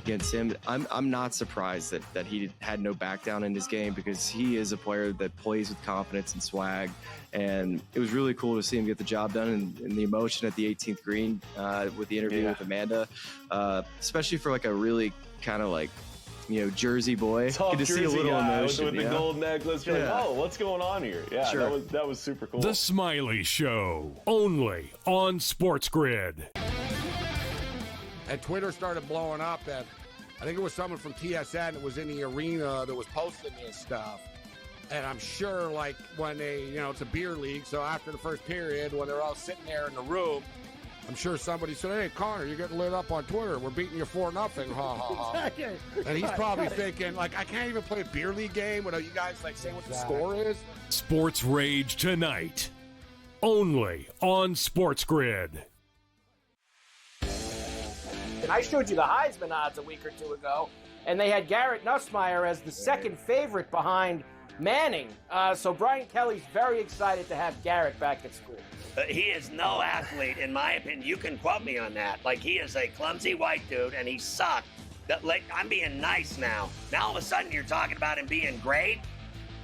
against him. I'm not surprised that he had no back down in his game, because he is a player that plays with confidence and swag. And it was really cool to see him get the job done, and the emotion at the 18th green with the interview with Amanda, especially for like a really kind of like, Jersey boy. Tough Good to Jersey see a little guy emotion with the gold necklace. You're like, oh, what's going on here? Yeah, sure. that was super cool. The Smiley Show, only on SportsGrid. And Twitter started blowing up that I think it was someone from TSN that was in the arena that was posting this stuff. And I'm sure, like, when they, it's a beer league, so after the first period, when they're all sitting there in the room, I'm sure somebody said, hey, Connor, you're getting lit up on Twitter. We're beating you 4-0. Ha, ha, ha. And he's probably thinking, like, I can't even play a beer league game without you guys, like, saying what the score is. Sports Rage tonight, only on SportsGrid. And I showed you the Heisman odds a week or two ago, and they had Garrett Nussmeier as the second favorite behind Manning. So Brian Kelly's very excited to have Garrett back at school. He is no athlete, in my opinion. You can quote me on that. Like, he is a clumsy white dude, and he sucked. I'm being nice now. Now all of a sudden you're talking about him being great?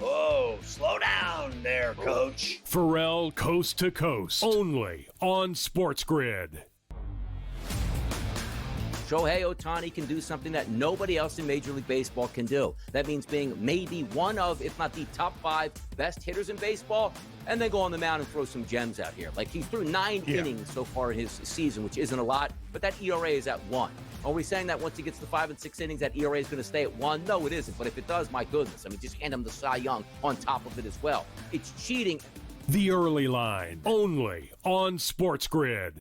Oh, slow down there, Coach. Pharrell Coast to Coast, only on SportsGrid. Shohei Ohtani can do something that nobody else in Major League Baseball can do. That means being maybe one of, if not the top 5 best hitters in baseball, and then go on the mound and throw some gems out here. Like, he threw 9 innings so far in his season, which isn't a lot, but that ERA is at 1. Are we saying that once he gets to 5 and 6 innings, that ERA is going to stay at 1? No, it isn't. But if it does, my goodness. I mean, just hand him the Cy Young on top of it as well. It's cheating. The Early Line, only on SportsGrid.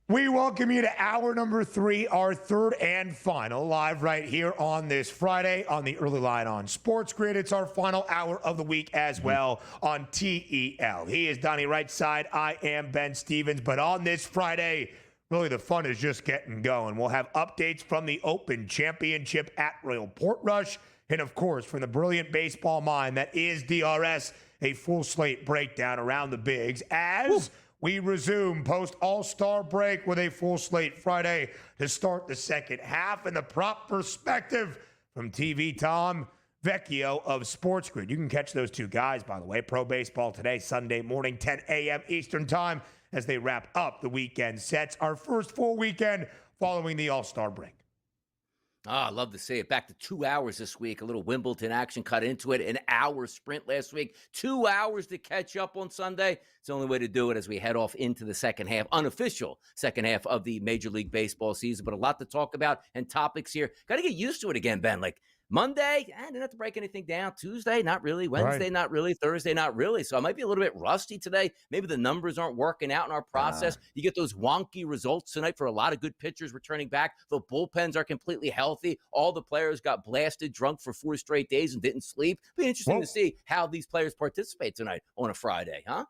We welcome you to hour number 3, our third and final, live right here on this Friday on the Early Line on SportsGrid. It's our final hour of the week as well on TEL. He is Donnie right side. I am Ben Stevens. But on this Friday, really the fun is just getting going. We'll have updates from the Open Championship at Royal Portrush. And, of course, from the brilliant baseball mind that is DRS, a full slate breakdown around the bigs as we resume post-All-Star break with a full slate Friday to start the second half. And the prop perspective from TV Tom Vecchio of SportsGrid. You can catch those two guys, by the way. Pro Baseball Today, Sunday morning, 10 a.m. Eastern Time, as they wrap up the weekend sets. Our first full weekend following the All-Star break. I love to see it. Back to 2 hours this week. A little Wimbledon action cut into it. An hour sprint last week. 2 hours to catch up on Sunday. It's the only way to do it as we head off into the second half, unofficial second half of the Major League Baseball season. But a lot to talk about and topics here. Got to get used to it again, Ben. Like, Monday, didn't have to break anything down. Tuesday, not really. Wednesday, not really. Thursday, not really. So I might be a little bit rusty today. Maybe the numbers aren't working out in our process. You get those wonky results tonight for a lot of good pitchers returning back. The bullpens are completely healthy. All the players got blasted drunk for 4 straight days and didn't sleep. Be interesting to see how these players participate tonight on a Friday, huh?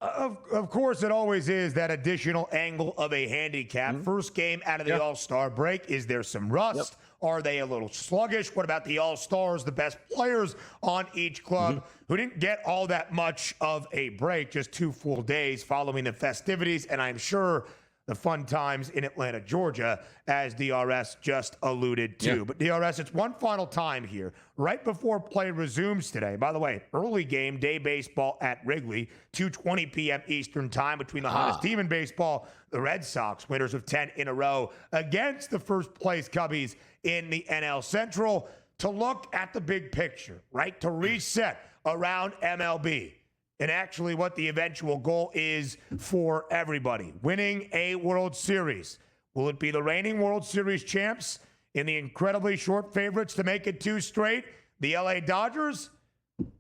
Of course, it always is that additional angle of a handicap. First game out of the All-Star break. Is there some rust? Are they a little sluggish? What about the All-Stars, the best players on each club who didn't get all that much of a break, just 2 full days following the festivities, and I'm sure the fun times in Atlanta, Georgia, as DRS just alluded to. But DRS, it's one final time here, right before play resumes today. By the way, early game, day baseball at Wrigley, 2:20 p.m. Eastern time between the hottest team in baseball, the Red Sox, winners of 10 in a row, against the first-place Cubbies in the NL Central, to look at the big picture, right? To reset around MLB. And actually what the eventual goal is for everybody. Winning a World Series. Will it be the reigning World Series champs in the incredibly short favorites to make it 2 straight, the LA Dodgers?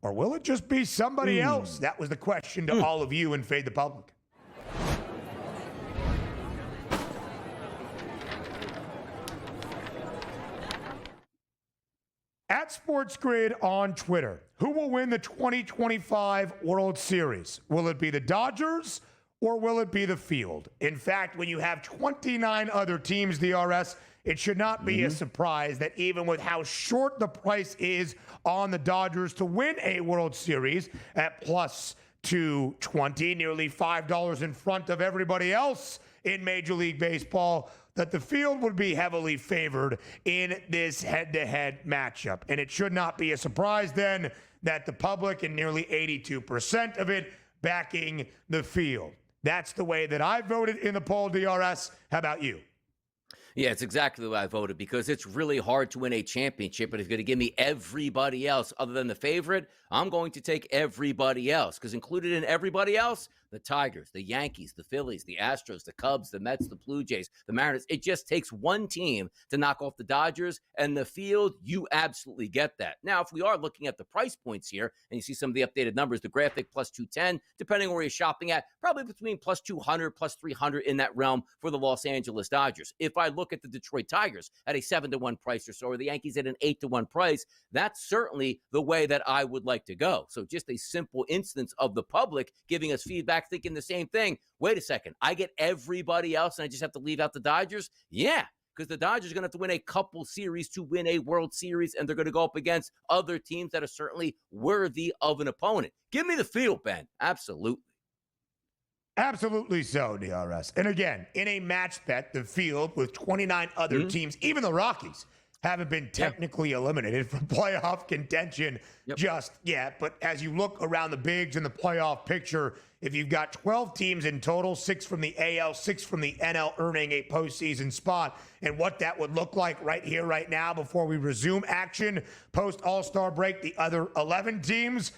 Or will it just be somebody else? That was the question to all of you in Fade the Public. At At SportsGrid on Twitter, who will win the 2025 World Series? Will it be the Dodgers or will it be the field? In fact, when you have 29 other teams, DRS, it should not be a surprise that even with how short the price is on the Dodgers to win a World Series at plus 220, nearly $5 in front of everybody else in Major League Baseball, that the field would be heavily favored in this head-to-head matchup. And it should not be a surprise then that the public, and nearly 82% of it, backing the field. That's the way that I voted in the poll, DRS. How about you? Yeah, it's exactly the way I voted, because it's really hard to win a championship, but if you're going to give me everybody else other than the favorite, I'm going to take everybody else, because included in everybody else, the Tigers, the Yankees, the Phillies, the Astros, the Cubs, the Mets, the Blue Jays, the Mariners. It just takes one team to knock off the Dodgers, and the field, you absolutely get that. Now, if we are looking at the price points here, and you see some of the updated numbers, the graphic plus 210, depending on where you're shopping at, probably between plus 200, plus 300 in that realm for the Los Angeles Dodgers. If I look at the Detroit Tigers at a 7-1 price or so, or the Yankees at an 8-1 price, that's certainly the way that I would like to go. So just a simple instance of the public giving us feedback, thinking the same thing. Wait a second, I get everybody else and I just have to leave out the Dodgers? Yeah, because the Dodgers are going to have to win a couple series to win a World Series, and they're going to go up against other teams that are certainly worthy of an opponent. Give me the field, Ben. Absolutely. Absolutely so, DRS. And again, in a match bet, the field with 29 other teams, even the Rockies, haven't been technically eliminated from playoff contention just yet. But as you look around the bigs in the playoff picture, if you've got 12 teams in total, 6 from the AL, 6 from the NL earning a postseason spot, and what that would look like right here, right now, before we resume action post All-Star break, the other 11 teams,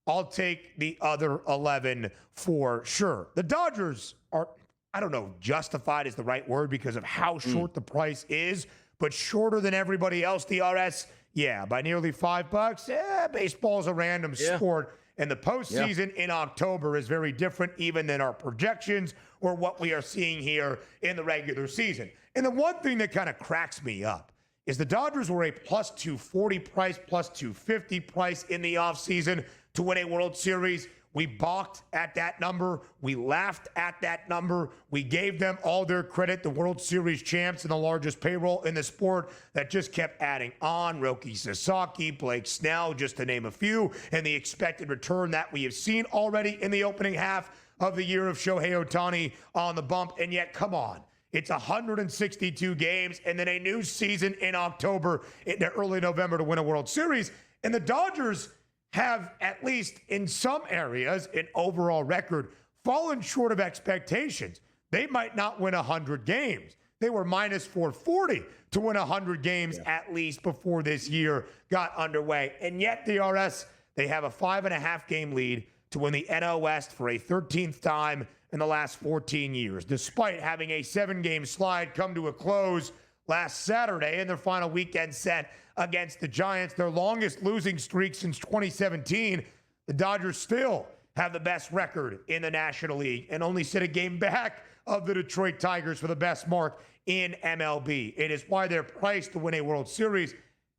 I'll take the other 11 for sure. The Dodgers are, I don't know, justified is the right word because of how short the price is, but shorter than everybody else, DRS, yeah, by nearly $5. Baseball's a random sport, and the postseason in October is very different even than our projections or what we are seeing here in the regular season. And the one thing that kind of cracks me up is the Dodgers were a plus 240 price, plus 250 price in the offseason to win a World Series. We balked at that number. We laughed at that number. We gave them all their credit, the World Series champs and the largest payroll in the sport that just kept adding on. Roki Sasaki, Blake Snell, just to name a few, and the expected return that we have seen already in the opening half of the year of Shohei Ohtani on the bump. And yet, come on. It's 162 games and then a new season in October, into early November to win a World Series. And the Dodgers have, at least in some areas, an overall record fallen short of expectations. They might not win 100 games. They were minus 440 to win 100 games at least before this year got underway. And yet, DRS, they have a 5.5 game lead to win the NL West for a 13th time in the last 14 years, despite having a 7-game slide come to a close last Saturday in their final weekend set against the Giants, their longest losing streak since 2017. The Dodgers still have the best record in the National League and only sit a game back of the Detroit Tigers for the best mark in MLB. It is why their price to win a World Series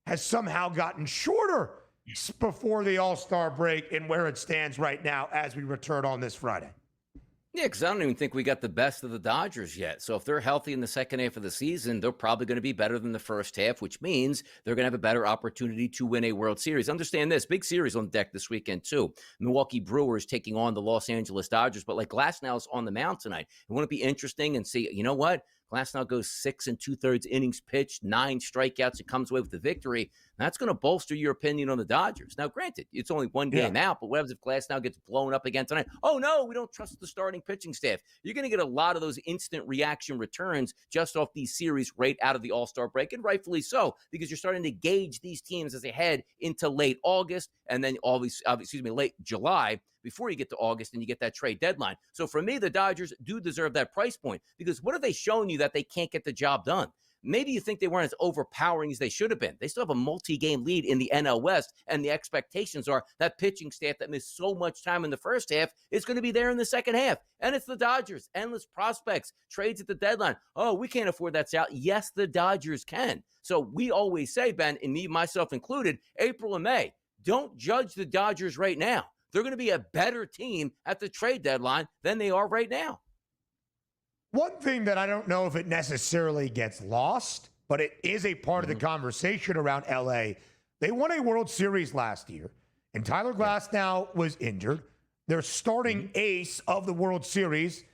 has somehow gotten shorter before the All-Star break and where it stands right now as we return on this Friday. Yeah, because I don't even think we got the best of the Dodgers yet. So if they're healthy in the second half of the season, they're probably going to be better than the first half, which means they're going to have a better opportunity to win a World Series. Understand this, big series on deck this weekend too. Milwaukee Brewers taking on the Los Angeles Dodgers, but like Glasnow's on the mound tonight. It wouldn't it be interesting and see, you know what? Glasnow goes 6 2/3 innings pitched, 9 strikeouts. It comes away with the victory. That's going to bolster your opinion on the Dodgers. Now, granted, it's only one game out, but what happens if Glasnow gets blown up again tonight? Oh, no, we don't trust the starting pitching staff. You're going to get a lot of those instant reaction returns just off these series right out of the All-Star break, and rightfully so, because you're starting to gauge these teams as they head into late August and then late July before you get to August and you get that trade deadline. So for me, the Dodgers do deserve that price point, because what have they shown you that they can't get the job done? maybe you think they weren't as overpowering as they should have been. They still have a multi-game lead in the NL West, and the expectations are that pitching staff that missed so much time in the first half is going to be there in the second half. And it's the Dodgers, endless prospects, trades at the deadline. Oh, we can't afford that, Sal. Yes, the Dodgers can. So we always say, Ben, and me, myself included, April and May, don't judge the Dodgers right now. They're going to be a better team at the trade deadline than they are right now. One thing that I don't know if it necessarily gets lost, but it is a part of the conversation around LA. They won a World Series last year, and Tyler Glasnow was injured. Their starting ace of the World Series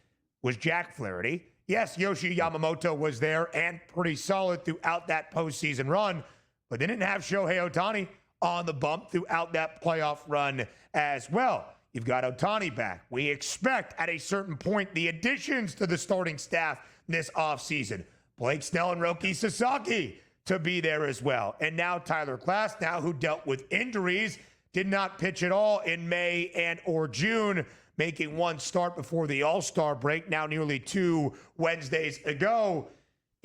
was Jack Flaherty. Yes, Yoshi Yamamoto was there and pretty solid throughout that postseason run, but they didn't have Shohei Ohtani on the bump throughout that playoff run as well. You've got Ohtani back. We expect at a certain point the additions to the starting staff this offseason. Blake Snell and Roki Sasaki to be there as well. And now Tyler Glasnow, who dealt with injuries, did not pitch at all in May and or June, making one start before the All-Star break, now nearly 2 Wednesdays ago,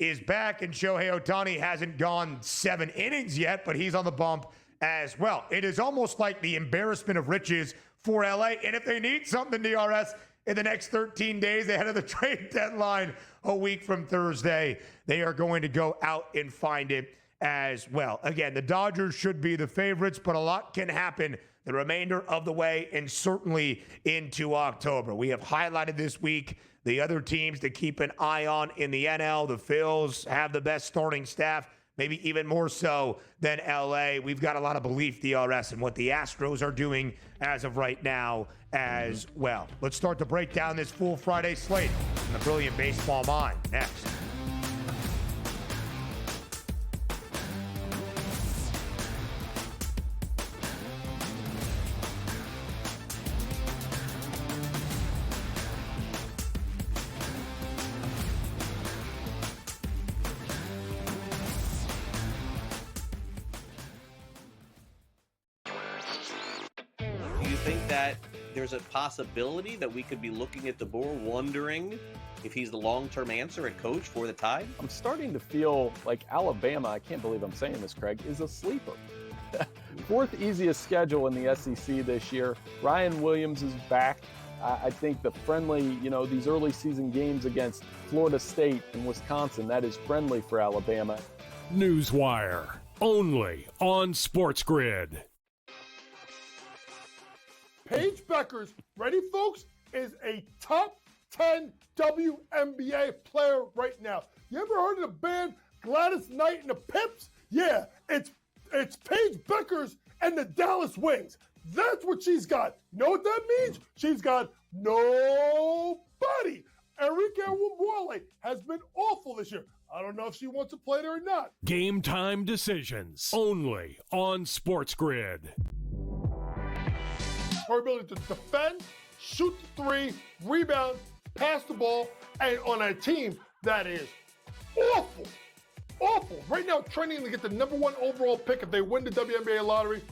is back. And Shohei Ohtani hasn't gone 7 innings yet, but he's on the bump as well. It is almost like the embarrassment of riches for LA. And if they need something, DRS, in the next 13 days ahead of the trade deadline a week from Thursday, they are going to go out and find it as well. Again, the Dodgers should be the favorites, but a lot can happen the remainder of the way and certainly into October. We have highlighted this week the other teams to keep an eye on in the NL. The Phils have the best starting staff, maybe even more so than LA. We've got a lot of belief, DRS, in what the Astros are doing as of right now as well. Let's start to break down this full Friday slate on the Brilliant Baseball Mind next. There's a possibility that we could be looking at DeBoer wondering if he's the long-term answer at coach for the Tide? I'm starting to feel like Alabama, I can't believe I'm saying this, Craig, is a sleeper. 4th easiest schedule in the SEC this year. Ryan Williams is back. I think the friendly, these early season games against Florida State and Wisconsin, that is friendly for Alabama. Newswire, only on SportsGrid. Paige Beckers, ready folks, is a top 10 WNBA player right now. You ever heard of the band Gladys Knight and the Pips? Yeah, it's Paige Beckers and the Dallas Wings. That's what she's got. You know what that means? She's got nobody. Enrique Wumwale has been awful this year. I don't know if she wants to play there or not. Game time decisions, only on SportsGrid. Her ability to defend, shoot the 3, rebound, pass the ball, and on a team that is awful. Right now, training to get the #1 overall pick if they win the WNBA lottery.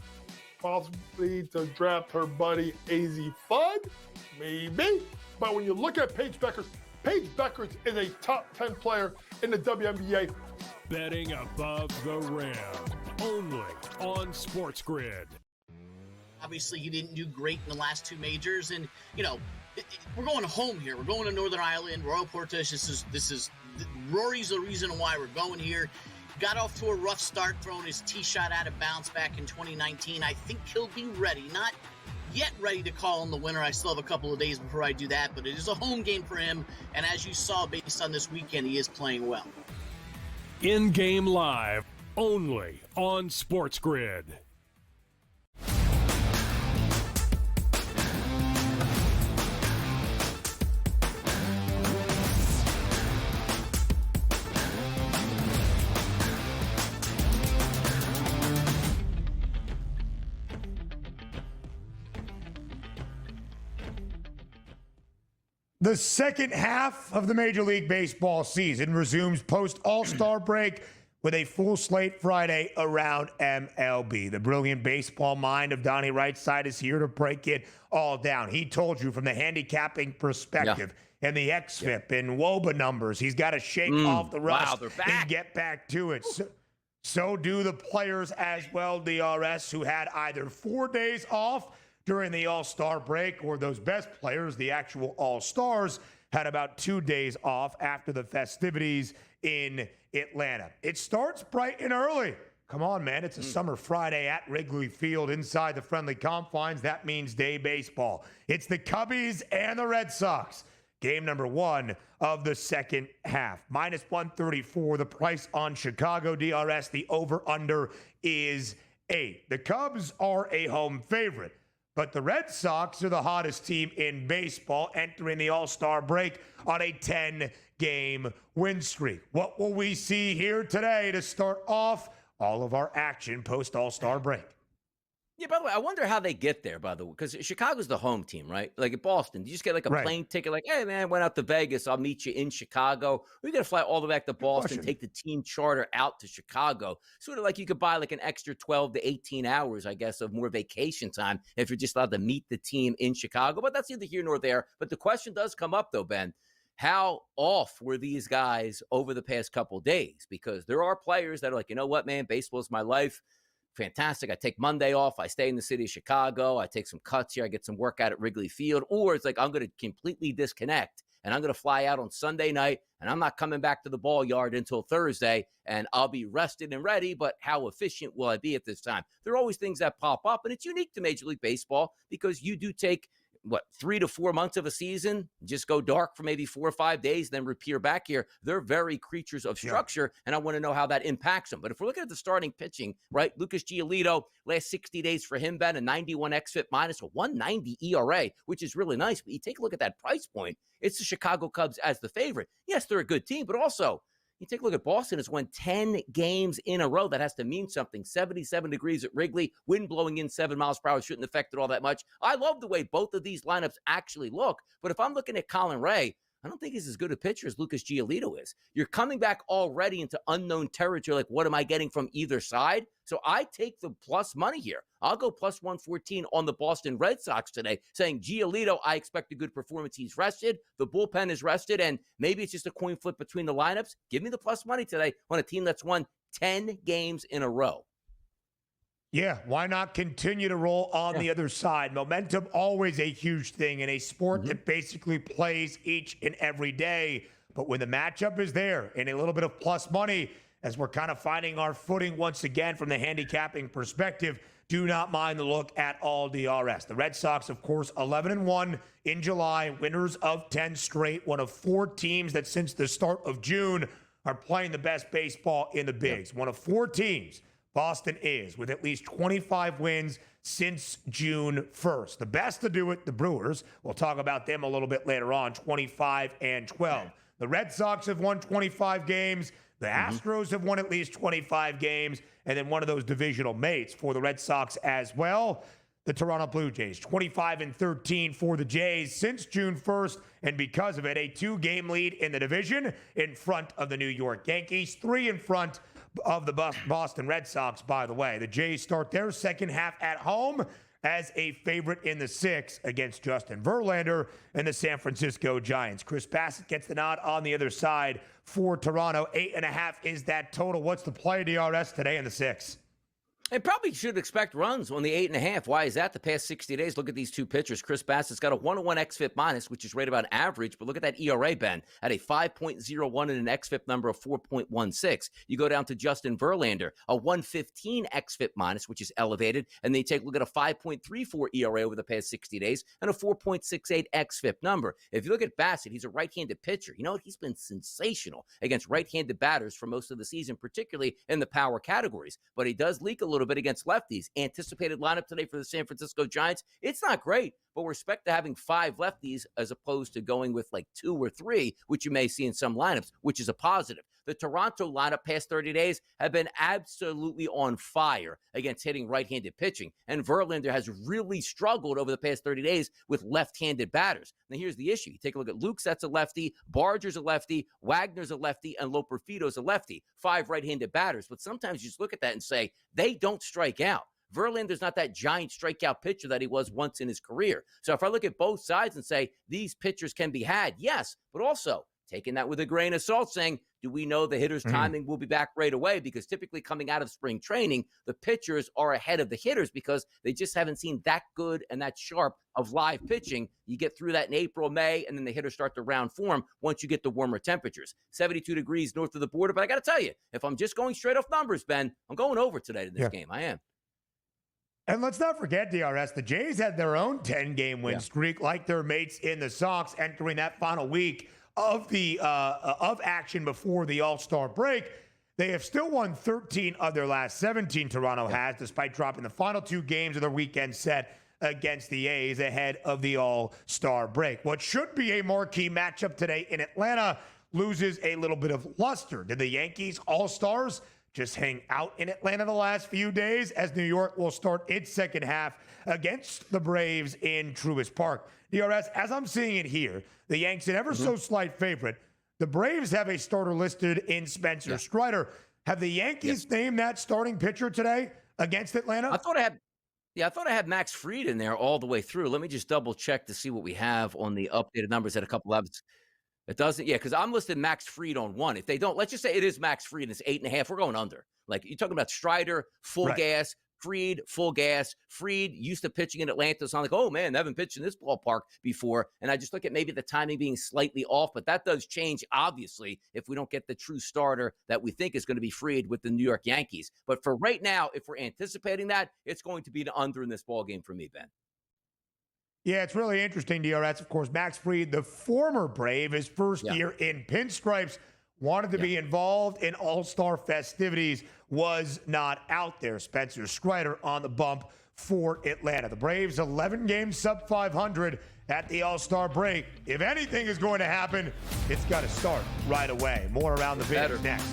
Possibly to draft her buddy AZ Fudd, maybe. But when you look at Paige Beckers is a top 10 player in the WNBA. Betting above the rim, only on SportsGrid. Obviously, he didn't do great in the last 2 majors, and we're going home here. We're going to Northern Ireland, Royal Portage. This is Rory's the reason why we're going here. Got off to a rough start, throwing his tee shot out of bounds back in 2019. I think he'll be ready. Not yet ready to call him the winner. I still have a couple of days before I do that, but it is a home game for him. And as you saw, based on this weekend, he is playing well. In-game live, only on SportsGrid. The second half of the Major League Baseball season resumes post-All-Star break with a full slate Friday around MLB. The brilliant baseball mind of Donnie Rightside is here to break it all down. He told you from the handicapping perspective and the XFIP and WOBA numbers, he's got to shake off the rust and get back to it. So do the players as well, DRS, who had either 4 days off during the All-Star break, or those best players, the actual All-Stars, had about 2 days off after the festivities in Atlanta. It starts bright and early. Come on, man. It's a summer Friday at Wrigley Field inside the friendly confines. That means day baseball. It's the Cubbies and the Red Sox. Game number 1 of the second half. Minus 134, the price on Chicago, DRS. The over-under is 8. The Cubs are a home favorite, but the Red Sox are the hottest team in baseball, entering the All-Star break on a 10-game win streak. What will we see here today to start off all of our action post-All-Star break? Yeah, by the way, I wonder how they get there, by the way, because Chicago's the home team, right? Like at Boston, you just get like a plane ticket, like, hey, man, I went out to Vegas. I'll meet you in Chicago. We're going to fly all the way back to Boston, take the team charter out to Chicago. Sort of like you could buy like an extra 12 to 18 hours, I guess, of more vacation time if you're just allowed to meet the team in Chicago. But that's neither here nor there. But the question does come up, though, Ben. How off were these guys over the past couple days? Because there are players that are like, you know what, man, baseball is my life. Fantastic. I take Monday off. I stay in the city of Chicago. I take some cuts here. I get some workout at Wrigley Field. Or it's like I'm going to completely disconnect and I'm going to fly out on Sunday night and I'm not coming back to the ball yard until Thursday and I'll be rested and ready. But how efficient will I be at this time? There are always things that pop up, and it's unique to Major League Baseball because you do take 3 to 4 months of a season, just go dark for maybe 4 or 5 days, then reappear back here. They're very creatures of structure, and I want to know how that impacts them. But if we're looking at the starting pitching, right, Lucas Giolito, last 60 days for him, Ben, a 91 xFIP minus, a 190 ERA, which is really nice. But you take a look at that price point, it's the Chicago Cubs as the favorite. Yes, they're a good team, but also you take a look at Boston, has won 10 games in a row. That has to mean something. 77 degrees at Wrigley, wind blowing in 7 miles per hour shouldn't affect it all that much. I love the way both of these lineups actually look, but if I'm looking at Colin Ray, I don't think he's as good a pitcher as Lucas Giolito is. You're coming back already into unknown territory. Like, what am I getting from either side? So I take the plus money here. I'll go plus 114 on the Boston Red Sox today, saying Giolito, I expect a good performance. He's rested. The bullpen is rested, and maybe it's just a coin flip between the lineups. Give me the plus money today on a team that's won 10 games in a row. Yeah, why not continue to roll on the other side? Momentum, always a huge thing in a sport that basically plays each and every day. But when the matchup is there and a little bit of plus money, as we're kind of finding our footing once again from the handicapping perspective, do not mind the look at all, DRS. The Red Sox, of course, 11-1 in July, winners of 10 straight, one of 4 teams that since the start of June are playing the best baseball in the bigs. One of 4 teams Boston is, with at least 25 wins since June 1st. The best to do it, the Brewers. We'll talk about them a little bit later on, 25-12. The Red Sox have won 25 games. The Astros have won at least 25 games. And then one of those divisional mates for the Red Sox as well, the Toronto Blue Jays. 25-13 for the Jays since June 1st. And because of it, a 2-game lead in the division in front of the New York Yankees. 3 in front of the Boston Red Sox, by the way. The Jays start their second half at home as a favorite in the 6 against Justin Verlander and the San Francisco Giants. Chris Bassett gets the nod on the other side for Toronto. 8.5 is that total. What's the play, DRS, today in the 6? They probably should expect runs on the 8.5. Why is that? The past 60 days, look at these two pitchers. Chris Bassett's got a 101 xFIP minus, which is right about average, but look at that ERA, Ben, at a 5.01 and an xFIP number of 4.16. You go down to Justin Verlander, a 115 xFIP minus, which is elevated, and then you take a look at a 5.34 ERA over the past 60 days and a 4.68 xFIP number. If you look at Bassett, he's a right-handed pitcher. You know what? He's been sensational against right-handed batters for most of the season, particularly in the power categories, but he does leak a little bit against lefties. Anticipated lineup today for the San Francisco Giants, it's not great, but with respect to having 5 lefties as opposed to going with like 2 or 3, which you may see in some lineups, which is a positive. The Toronto lineup past 30 days have been absolutely on fire against hitting right-handed pitching. And Verlander has really struggled over the past 30 days with left-handed batters. Now, here's the issue. You take a look at Luke, that's a lefty, Barger's a lefty, Wagner's a lefty, and Loperfido's a lefty. 5 right-handed batters. But sometimes you just look at that and say, they don't strike out. Verlander's not that giant strikeout pitcher that he was once in his career. So if I look at both sides and say, these pitchers can be had, yes, but also taking that with a grain of salt, saying, do we know the hitter's timing will be back right away? Because typically coming out of spring training, the pitchers are ahead of the hitters because they just haven't seen that good and that sharp of live pitching. You get through that in April, May, and then the hitters start to round form once you get the warmer temperatures. 72 degrees north of the border. But I got to tell you, if I'm just going straight off numbers, Ben, I'm going over today to this game. I am. And let's not forget, DRS, the Jays had their own 10-game win streak like their mates in the Sox entering that final week of the of action before the All-Star break. They have still won 13 of their last 17, Toronto has, despite dropping the final 2 games of their weekend set against the A's ahead of the All-Star break. What should be a marquee matchup today in Atlanta loses a little bit of luster. Did the Yankees All-Stars just hang out in Atlanta the last few days as New York will start its second half against the Braves in Truist Park? DRS, as I'm seeing it here, the Yanks, an ever so slight favorite. The Braves have a starter listed in Spencer Strider. Have the Yankees named that starting pitcher today against Atlanta? I thought I had Max Fried in there all the way through. Let me just double check to see what we have on the updated numbers at a couple of It doesn't, because I'm listed Max Fried on 1. If they don't, let's just say it is Max Fried and it's 8.5, we're going under. Like, you're talking about Strider, full gas, Fried, full gas. Fried used to pitching in Atlanta, so I'm like, oh man, they haven't pitched in this ballpark before. And I just look at maybe the timing being slightly off, but that does change, obviously, if we don't get the true starter that we think is going to be Fried with the New York Yankees. But for right now, if we're anticipating that, it's going to be the under in this ball game for me, Ben. Yeah, it's really interesting, DRS. Of course, Max Fried, the former Brave, his first year in pinstripes, wanted to be involved in All-Star festivities, was not out there. Spencer Strider on the bump for Atlanta. The Braves 11 games sub 500 at the All-Star break. If anything is going to happen, it's got to start right away. More around the Braves next.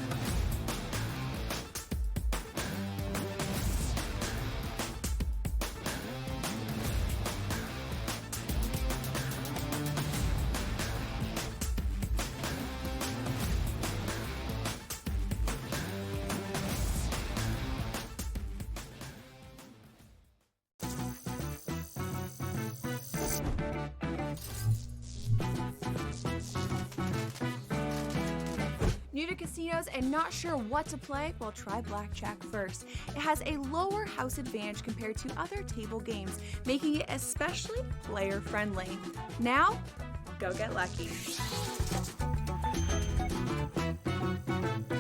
New to casinos and not sure what to play? Well, try Blackjack first. It has a lower house advantage compared to other table games, making it especially player-friendly. Now, go get lucky.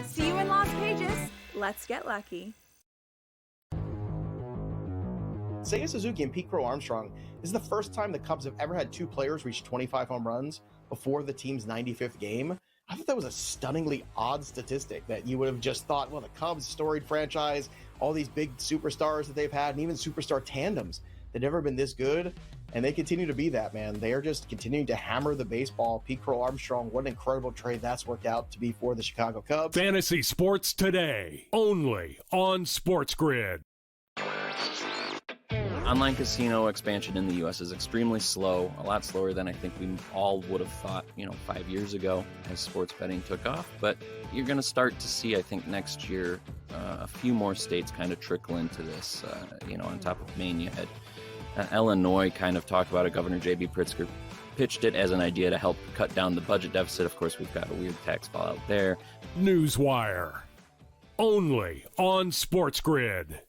See you in Las Vegas. Let's get lucky. Seiya Suzuki and Pete Crow Armstrong, this is the first time the Cubs have ever had 2 players reach 25 home runs before the team's 95th game. I thought that was a stunningly odd statistic that you would have just thought, well, the Cubs, storied franchise, all these big superstars that they've had, and even superstar tandems, they've never been this good, and they continue to be that, man. They are just continuing to hammer the baseball. Pete Crow Armstrong, what an incredible trade that's worked out to be for the Chicago Cubs. Fantasy Sports Today, only on SportsGrid. Online casino expansion in the U.S. is extremely slow, a lot slower than I think we all would have thought, 5 years ago as sports betting took off. But you're going to start to see, I think, next year, a few more states kind of trickle into this. On top of Maine, you had Illinois kind of talk about it. Governor J.B. Pritzker pitched it as an idea to help cut down the budget deficit. Of course, we've got a weird tax fallout there. Newswire, only on SportsGrid.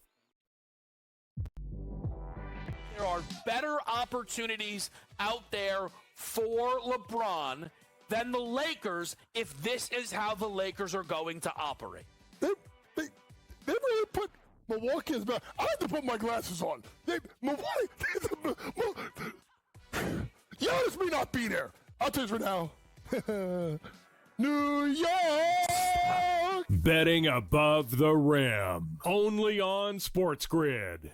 There are better opportunities out there for LeBron than the Lakers if this is how the Lakers are going to operate. They really put Milwaukee as bad. I had to put my glasses on. Giannis may not be there. I'll tell you for now. New York! Betting above the rim, only on SportsGrid.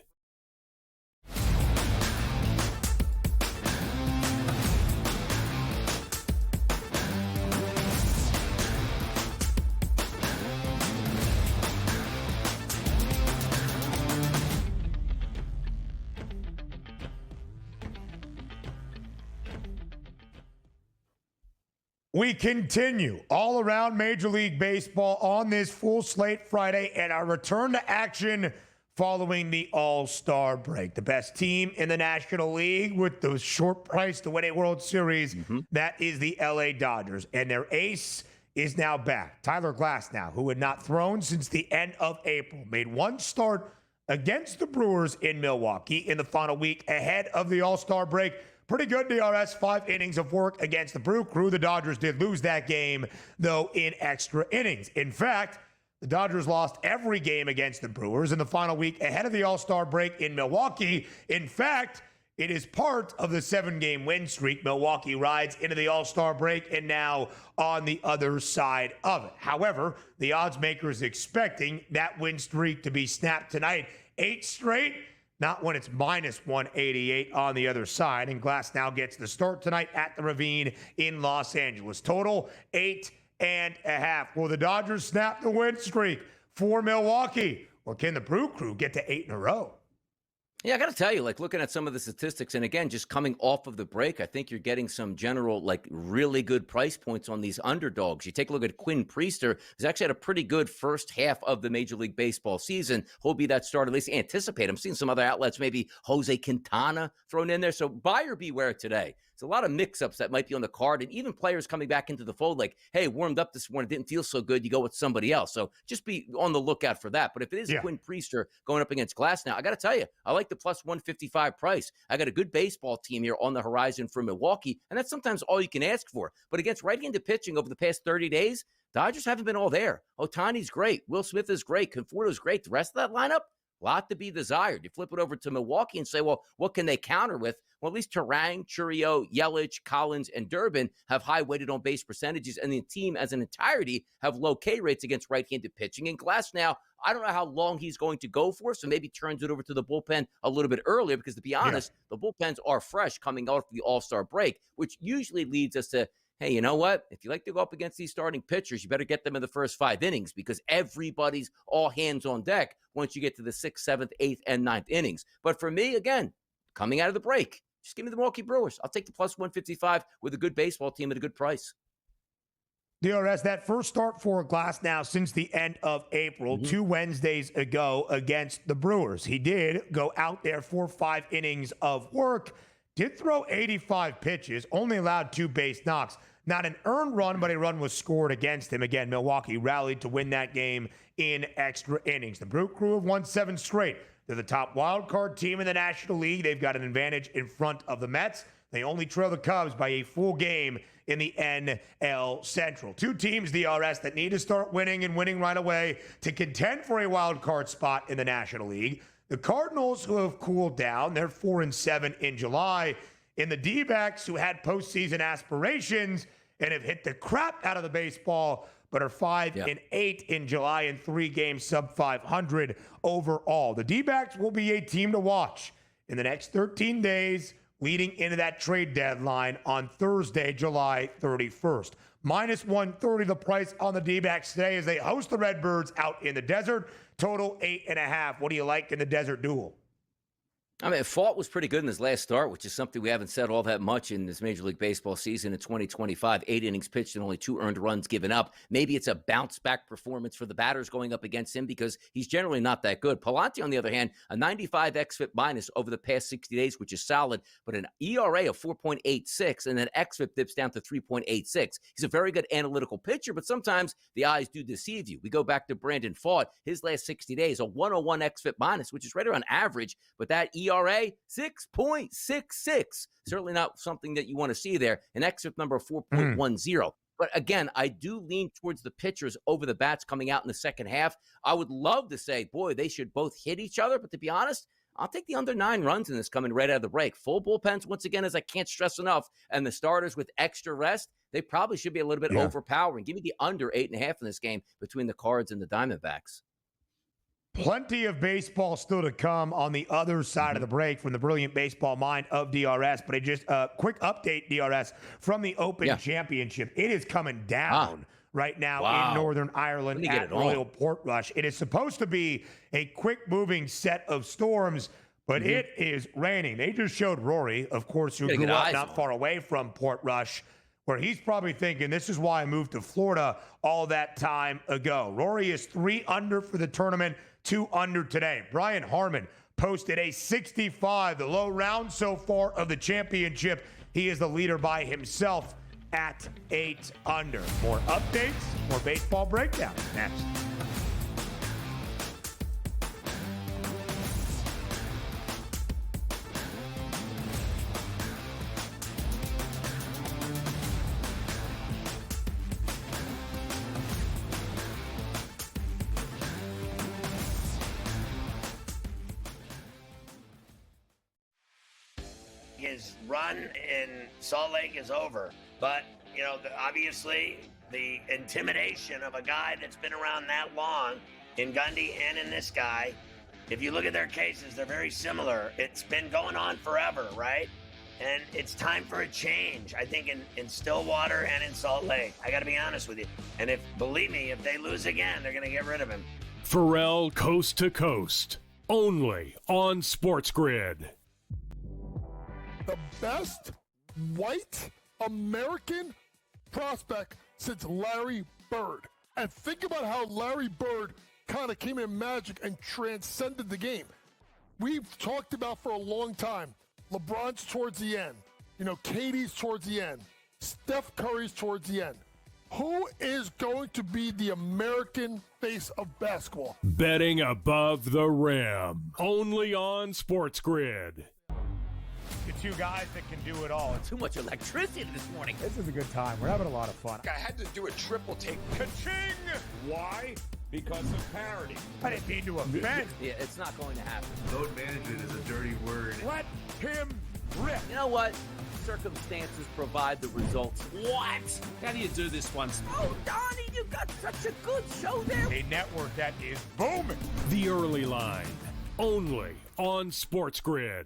We continue all around Major League Baseball on this full slate Friday and our return to action following the All-Star break. The best team in the National League with the short price to win a World Series, that is the LA Dodgers. And their ace is now back. Tyler Glasnow, who had not thrown since the end of April, made one start against the Brewers in Milwaukee in the final week ahead of the All-Star break. Pretty good DRS, 5 innings of work against the Brew Crew. The Dodgers did lose that game, though, in extra innings. In fact, the Dodgers lost every game against the Brewers in the final week ahead of the All-Star break in Milwaukee. In fact, it is part of the 7-game win streak Milwaukee rides into the All-Star break and now on the other side of it. However, the odds makers expecting that win streak to be snapped tonight. 8 straight. Not when it's minus 188 on the other side. And Glasnow gets the start tonight at the Ravine in Los Angeles. Total 8.5. Will the Dodgers snap the win streak for Milwaukee? Or can the Brew Crew get to 8 in a row? Yeah, I got to tell you, like looking at some of the statistics, and again, just coming off of the break, I think you're getting some general, like really good price points on these underdogs. You take a look at Quinn Priester, who's actually had a pretty good first half of the Major League Baseball season. He'll be that start, at least anticipate. I'm seeing some other outlets, maybe Jose Quintana thrown in there. So buyer beware today. There's a lot of mix-ups that might be on the card, and even players coming back into the fold like, hey, warmed up this morning, didn't feel so good, you go with somebody else. So just be on the lookout for that. But if it is Quinn Priester going up against Glasnow, I got to tell you, I like the plus 155 price. I got a good baseball team here on the horizon for Milwaukee, and that's sometimes all you can ask for. But against right-handed pitching over the past 30 days, Dodgers haven't been all there. Ohtani's great. Will Smith is great. Conforto's great. The rest of that lineup, a lot to be desired. You flip it over to Milwaukee and say, well, what can they counter with? Well, at least Turang, Churio, Yelich, Collins, and Durbin have high weighted on base percentages, and the team as an entirety have low K rates against right-handed pitching. And Glasnow, I don't know how long he's going to go for, so maybe turns it over to the bullpen a little bit earlier because, to be honest, the bullpens are fresh coming out of the All-Star break, which usually leads us to, hey, you know what? If you like to go up against these starting pitchers, you better get them in the first 5 innings because everybody's all hands on deck once you get to the 6th, 7th, 8th, and 9th innings. But for me, again, coming out of the break, just give me the Milwaukee Brewers. I'll take the plus 155 with a good baseball team at a good price. DRS, that first start for Glasnow since the end of April, 2 Wednesdays ago against the Brewers. He did go out there for 5 innings of work, did throw 85 pitches, only allowed 2 base knocks. Not an earned run, but a run was scored against him. Again, Milwaukee rallied to win that game in extra innings. The Brew Crew have won 7 straight. They're the top wild card team in the National League. They've got an advantage in front of the Mets. They only trail the Cubs by a full game in the NL Central. 2 teams, DRS, that need to start winning and winning right away to contend for a wild card spot in the National League. The Cardinals, who have cooled down, they're 4-7 in July. And the D-backs, who had postseason aspirations and have hit the crap out of the baseball, but are 5-8 in July and 3 games sub 500 overall. The D-backs will be a team to watch in the next 13 days leading into that trade deadline on Thursday, July 31st. Minus 130 the price on the D-backs today as they host the Redbirds out in the desert. Total 8.5. What do you like in the desert duel? I mean, Fault was pretty good in his last start, which is something we haven't said all that much in this Major League Baseball season in 2025. 8 innings pitched and only 2 earned runs given up. Maybe it's a bounce-back performance for the batters going up against him because he's generally not that good. Palante, on the other hand, a 95 xFIP minus over the past 60 days, which is solid, but an ERA of 4.86 and then xFIP dips down to 3.86. He's a very good analytical pitcher, but sometimes the eyes do deceive you. We go back to Brandon Pfaadt. His last 60 days, a 101 xFIP minus, which is right around average, but that ERA 6.66. Certainly not something that you want to see there. An xFIP number of 4.10. But again, I do lean towards the pitchers over the bats coming out in the second half. I would love to say, boy, they should both hit each other. But to be honest, I'll take the under 9 runs in this coming right out of the break. Full bullpens, once again, as I can't stress enough. And the starters with extra rest, they probably should be a little bit overpowering. Give me the under 8.5 in this game between the Cards and the Diamondbacks. Plenty of baseball still to come on the other side of the break from the brilliant baseball mind of DRS. But just a quick update, DRS, from the Open Championship. It is coming down right now in Northern Ireland at Royal Portrush. It is supposed to be a quick-moving set of storms, but it is raining. They just showed Rory, of course, who grew up not far away from Portrush, where he's probably thinking, this is why I moved to Florida all that time ago. Rory is 3 under for the tournament, 2 under today. Brian Harman posted a 65, the low round so far of the championship. He is the leader by himself at 8 under. More updates, more baseball breakdown next. His run in Salt Lake is over. But, you know, obviously the intimidation of a guy that's been around that long in Gundy and in this guy, if you look at their cases, they're very similar. It's been going on forever, right? And it's time for a change, I think, in Stillwater and in Salt Lake. I got to be honest with you. And believe me, if they lose again, they're going to get rid of him. Pharrell Coast to Coast, only on SportsGrid. The best white American prospect since Larry Bird. And think about how Larry Bird kind of came in Magic and transcended the game. We've talked about for a long time, LeBron's towards the end. You know, KD's towards the end. Steph Curry's towards the end. Who is going to be the American face of basketball? Betting above the rim, only on SportsGrid. The two guys that can do it all. Too much electricity this morning. This is a good time. We're having a lot of fun. I had to do a triple take. Ka-ching! Why? Because of parity. I didn't mean to offend. Yeah, it's not going to happen. Load management is a dirty word. Let him rip. You know what? Circumstances provide the results. What? How do you do this once? Oh, Donnie, you got such a good show there. A network that is booming. The Early Line, only on SportsGrid.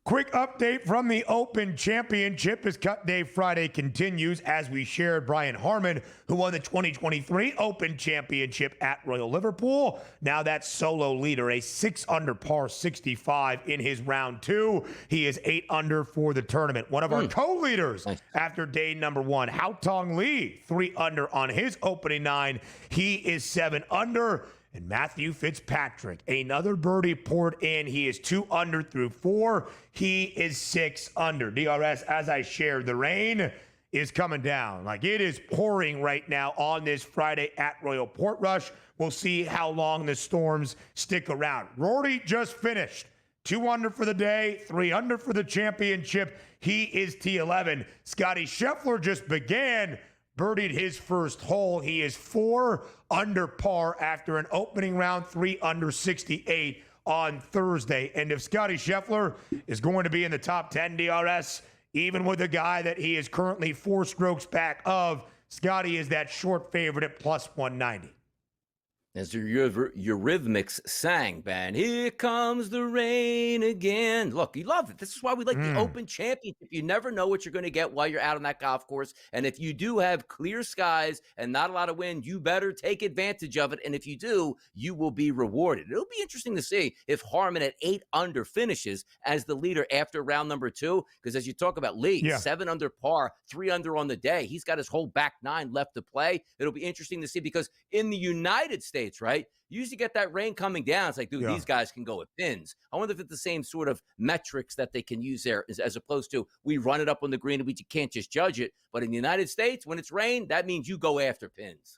Quick update from the Open Championship as Cut Day Friday continues. As we shared, Brian Harman, who won the 2023 Open Championship at Royal Liverpool, now that solo leader, a 6 under par 65 in his round 2. He is 8 under for the tournament. One of our co-leaders after day number 1, Hao Tong Lee, 3 under on his opening 9. He is 7 under. And Matthew Fitzpatrick, another birdie poured in. He is 2 under through 4. He is 6 under. DRS, as I shared, the rain is coming down. Like, it is pouring right now on this Friday at Royal Portrush. We'll see how long the storms stick around. Rory just finished 2 under for the day, 3 under for the championship. He is T11. Scotty Scheffler just began, birdied his first hole. He is 4 under par after an opening round 3 under 68 on Thursday. And if Scotty Scheffler is going to be in the top 10 DRS, even with a guy that he is currently 4 strokes back of, Scotty is that short favorite at plus 190. As your Eurythmics sang, Ben, here comes the rain again. Look, you love it. This is why we like the Open Championship. You never know what you're going to get while you're out on that golf course. And if you do have clear skies and not a lot of wind, you better take advantage of it. And if you do, you will be rewarded. It'll be interesting to see if Harman at 8 under finishes as the leader after round number 2. Because as you talk about Lee, 7 under par, 3 under on the day. He's got his whole back 9 left to play. It'll be interesting to see because in the United States, right? You usually get that rain coming down. It's like, dude, these guys can go with pins. I wonder if it's the same sort of metrics that they can use there as opposed to we run it up on the green and we can't just judge it. But in the United States, when it's rain, that means you go after pins.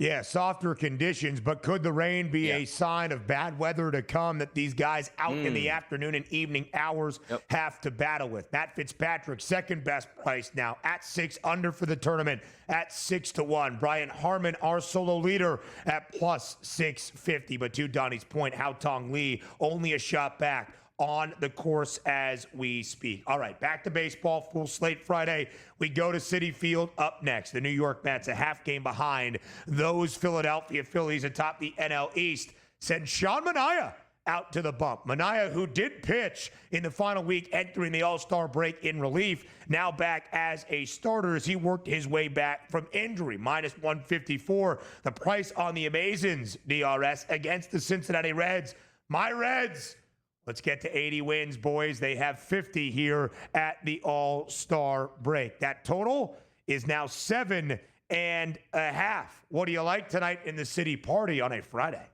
Yeah, softer conditions, but could the rain be a sign of bad weather to come that these guys out in the afternoon and evening hours have to battle with? Matt Fitzpatrick, second best price now at 6 under for the tournament at 6-1. Brian Harmon, our solo leader at plus 650. But to Donnie's point, Hao Tong Lee only a shot back on the course as we speak. All right, back to baseball, full slate Friday. We go to Citi Field up next. The New York Mets, a half game behind those Philadelphia Phillies atop the NL East, send Sean Manaea out to the bump. Manaea, who did pitch in the final week entering the All-Star break in relief, now back as a starter as he worked his way back from injury. Minus 154, the price on the Amazons, DRS, against the Cincinnati Reds. My Reds. Let's get to 80 wins, boys. They have 50 here at the All-Star break. That total is now 7.5. What do you like tonight in the Citi Party on a Friday?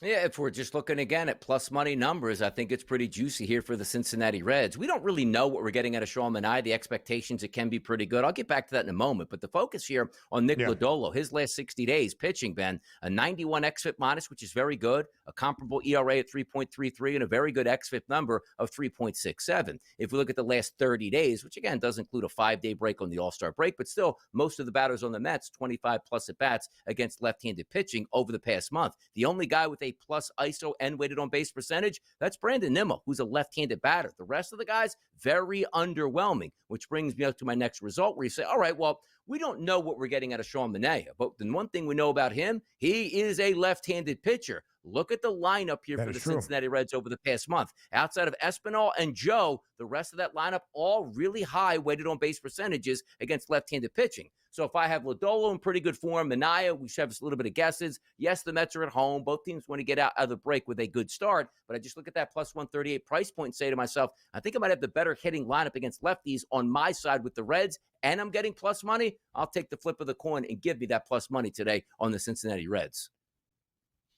Yeah, if we're just looking again at plus money numbers, I think it's pretty juicy here for the Cincinnati Reds. We don't really know what we're getting out of Sean Manaea. The expectations, it can be pretty good. I'll get back to that in a moment. But the focus here on Nick Lodolo, his last 60 days pitching, Ben, a 91 xFIP minus, which is very good, a comparable ERA at 3.33, and a very good xFIP number of 3.67. If we look at the last 30 days, which again does include a 5-day break on the All-Star break, but still most of the batters on the Mets, 25 plus at-bats against left-handed pitching over the past month. The only guy with a plus ISO and weighted on base percentage, that's Brandon Nimmo, who's a left-handed batter. The rest of the guys, very underwhelming, which brings me up to my next result where you say, all right, well, we don't know what we're getting out of Sean Manaea, but the one thing we know about him, he is a left-handed pitcher. Look at the lineup here for the Cincinnati Reds over the past month. Outside of Espinal and Joe, the rest of that lineup, all really high weighted on base percentages against left-handed pitching. So if I have Lodolo in pretty good form, Manaea, we should have a little bit of guesses. Yes, the Mets are at home. Both teams want to get out of the break with a good start, but I just look at that plus 138 price point and say to myself, I think I might have the better hitting lineup against lefties on my side with the Reds, and I'm getting plus money. I'll take the flip of the coin and give me that plus money today on the Cincinnati Reds.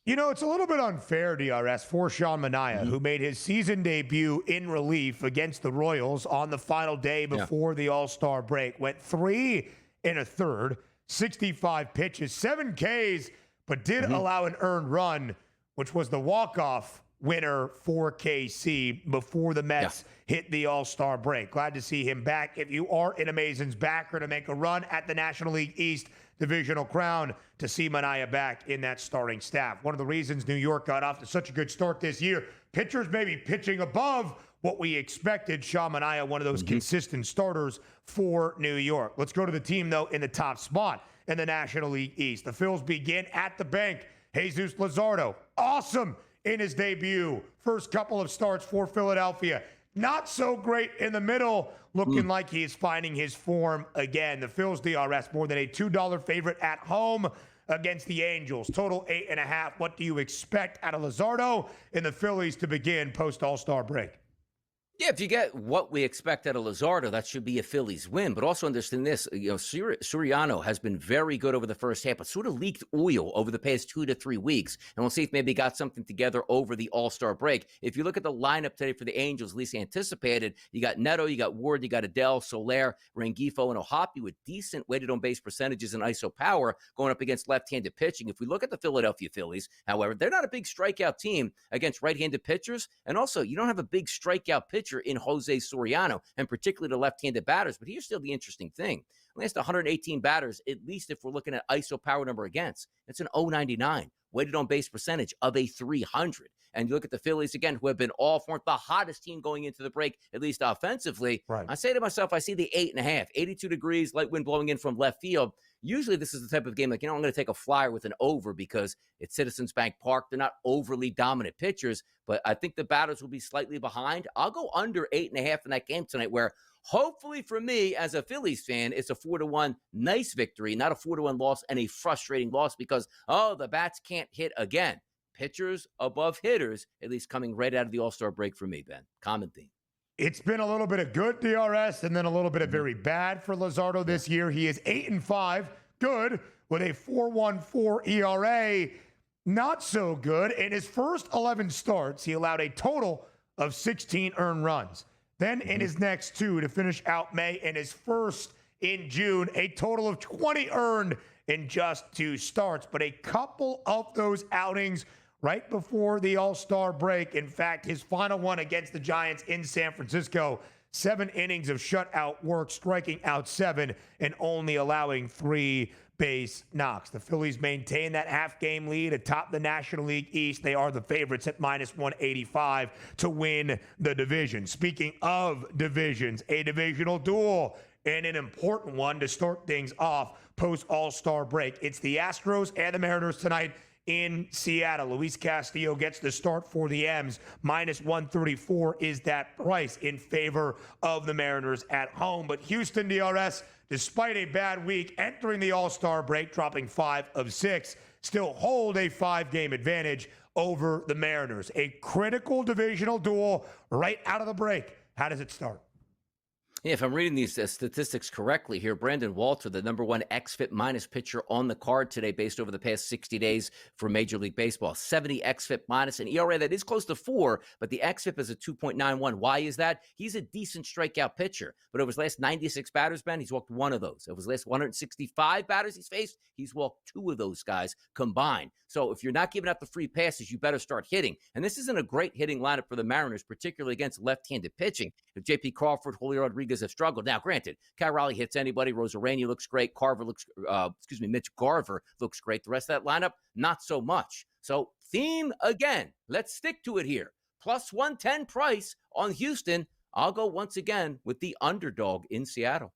You know, it's a little bit unfair, DRS, for Sean Manaea, who made his season debut in relief against the Royals on the final day before the All-Star break. Went 3 1/3, 65 pitches, 7 Ks, but did allow an earned run, which was the walk-off winner for KC before the Mets hit the All-Star break. Glad to see him back. If you are an Amazons backer to make a run at the National League East divisional crown, to see Manaea back in that starting staff. One of the reasons New York got off to such a good start this year, pitchers maybe pitching above what we expected. Sean Manaea, one of those consistent starters for New York. Let's go to the team, though, in the top spot in the National League East. The Phils begin at the bank. Jesus Luzardo, awesome in his debut. First couple of starts for Philadelphia. Not so great in the middle, looking like he is finding his form again. The Phils DRS more than a $2 favorite at home against the Angels. Total 8.5. What do you expect out of Luzardo and the Phillies to begin post-All-Star break? Yeah, if you get what we expect out of Luzardo, that should be a Phillies win. But also understand this, Suriano has been very good over the first half, but sort of leaked oil over the past 2 to 3 weeks. And we'll see if maybe he got something together over the All-Star break. If you look at the lineup today for the Angels, at least anticipated, you got Neto, you got Ward, you got Adele, Soler, Rengifo, and Ohapi with decent weighted on base percentages and ISO power going up against left-handed pitching. If we look at the Philadelphia Phillies, however, they're not a big strikeout team against right-handed pitchers. And also, you don't have a big strikeout pitcher in Jose Soriano, and particularly the left-handed batters. But here's still the interesting thing. Last 118 batters, at least if we're looking at ISO power number against, it's an 0.99. Weighted on base percentage of a 300. And you look at the Phillies, again, who have been all for the hottest team going into the break, at least offensively. Right. I say to myself, I see the 8.5, 82 degrees, light wind blowing in from left field. Usually this is the type of game like, I'm going to take a flyer with an over because it's Citizens Bank Park. They're not overly dominant pitchers, but I think the batters will be slightly behind. I'll go under 8.5 in that game tonight, where hopefully for me as a Phillies fan, it's a 4-1 nice victory, not a 4-1 loss and a frustrating loss because, the bats can't hit again. Pitchers above hitters, at least coming right out of the All-Star break for me, Ben. Common theme. It's been a little bit of good DRS and then a little bit of very bad for Luzardo this year. He is 8-5, good, with a 4.14 ERA. Not so good. In his first 11 starts, he allowed a total of 16 earned runs. Then in his next 2 to finish out May, and his first in June, a total of 20 earned in just 2 starts, but a couple of those outings right before the All-Star break. In fact, his final one against the Giants in San Francisco, 7 innings of shutout work, striking out 7 and only allowing 3 base knocks. The Phillies maintain that half-game lead atop the National League East. They are the favorites at -185 to win the division. Speaking of divisions, a divisional duel and an important one to start things off post-All-Star break. It's the Astros and the Mariners tonight in Seattle. Luis Castillo gets the start for the M's. -134 is that price in favor of the Mariners at home. But Houston DRS, despite a bad week entering the All-Star break, dropping 5 of 6, still hold a 5-game advantage over the Mariners. A critical divisional duel right out of the break. How does it start? Yeah, if I'm reading these statistics correctly here, Brandon Walter, the number 1 xFIP minus pitcher on the card today based over the past 60 days for Major League Baseball. 70 xFIP minus, an ERA that is close to 4, but the xFIP is a 2.91. Why is that? He's a decent strikeout pitcher, but over his last 96 batters, Ben, he's walked 1 of those. Over his last 165 batters he's faced, he's walked 2 of those guys combined. So if you're not giving out the free passes, you better start hitting. And this isn't a great hitting lineup for the Mariners, particularly against left-handed pitching. If J.P. Crawford, Julio Rodriguez have struggled. Now, granted, Cal Raleigh hits anybody. Rosarania looks great. Mitch Garver looks great. The rest of that lineup, not so much. So theme again. Let's stick to it here. +110 price on Houston. I'll go once again with the underdog in Seattle.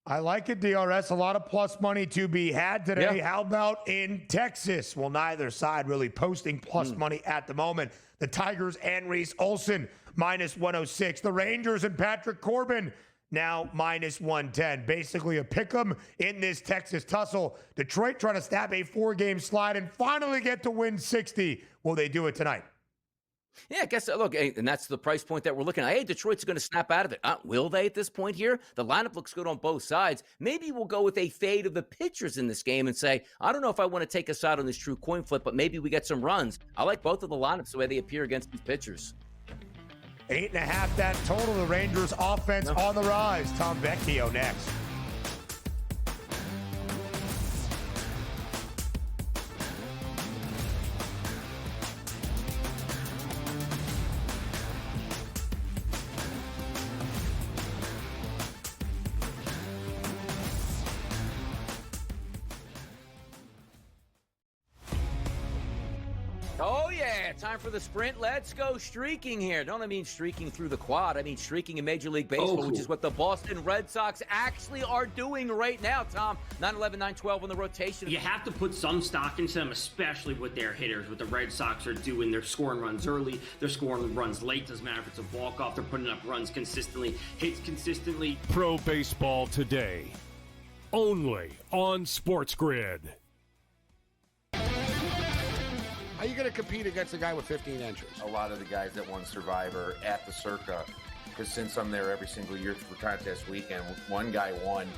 I like it, DRS. A lot of plus money to be had today. Yeah. How about in Texas? Well, neither side really posting plus money at the moment. The Tigers and Reese Olson, -106. The Rangers and Patrick Corbin, now -110. Basically a pick'em in this Texas tussle. Detroit trying to snap a 4-game slide and finally get to win 60. Will they do it tonight? Yeah, I guess, look, and that's the price point that we're looking at. Hey, Detroit's going to snap out of it. Will they at this point here? The lineup looks good on both sides. Maybe we'll go with a fade of the pitchers in this game and say, I don't know if I want to take a side on this true coin flip, but maybe we get some runs. I like both of the lineups the way they appear against these pitchers. 8.5 that total. The Rangers offense on the rise. Tom Vecchio next. Oh, yeah, time for the sprint. Let's go streaking here. Don't I mean streaking through the quad. I mean streaking in Major League Baseball, which is what the Boston Red Sox actually are doing right now, Tom. 9-11, 9-12 on the rotation. You have to put some stock into them, especially with their hitters. What the Red Sox are doing, they're scoring runs early, they're scoring runs late. Doesn't matter if it's a walk-off, they're putting up runs consistently, hits consistently. Pro Baseball Today, only on SportsGrid. How are you going to compete against a guy with 15 entries? A lot of the guys that won Survivor at the Circa, because since I'm there every single year for contest weekend, one guy won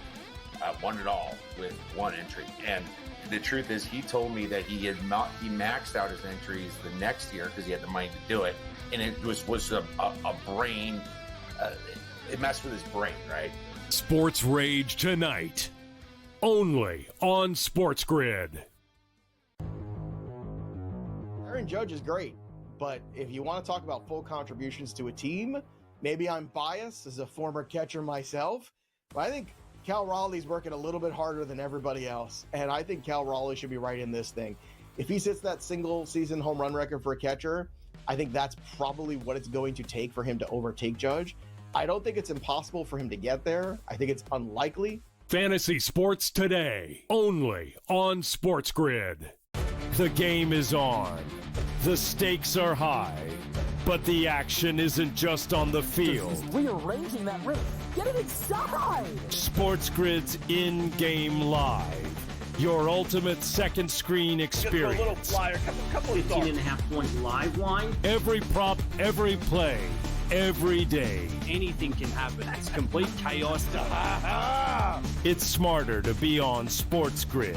it all with 1 entry. And the truth is, he told me that he maxed out his entries the next year because he had the money to do it, and it was a brain. It messed with his brain, right? Sports Rage tonight, only on SportsGrid. Aaron Judge is great, but if you want to talk about full contributions to a team, maybe I'm biased as a former catcher myself, but I think Cal Raleigh's working a little bit harder than everybody else, and I think Cal Raleigh should be right in this thing. If he sets that single-season home run record for a catcher, I think that's probably what it's going to take for him to overtake Judge. I don't think it's impossible for him to get there. I think it's unlikely. Fantasy Sports Today, only on SportsGrid. The game is on. The stakes are high. But the action isn't just on the field. He's rearranging that rim. Get it inside! SportsGrid's in-game live. Your ultimate second screen experience. A little flyer, couple of 15.5 point live line. Every prop, every play, every day. Anything can happen. That's complete chaos. It's smarter to be on SportsGrid.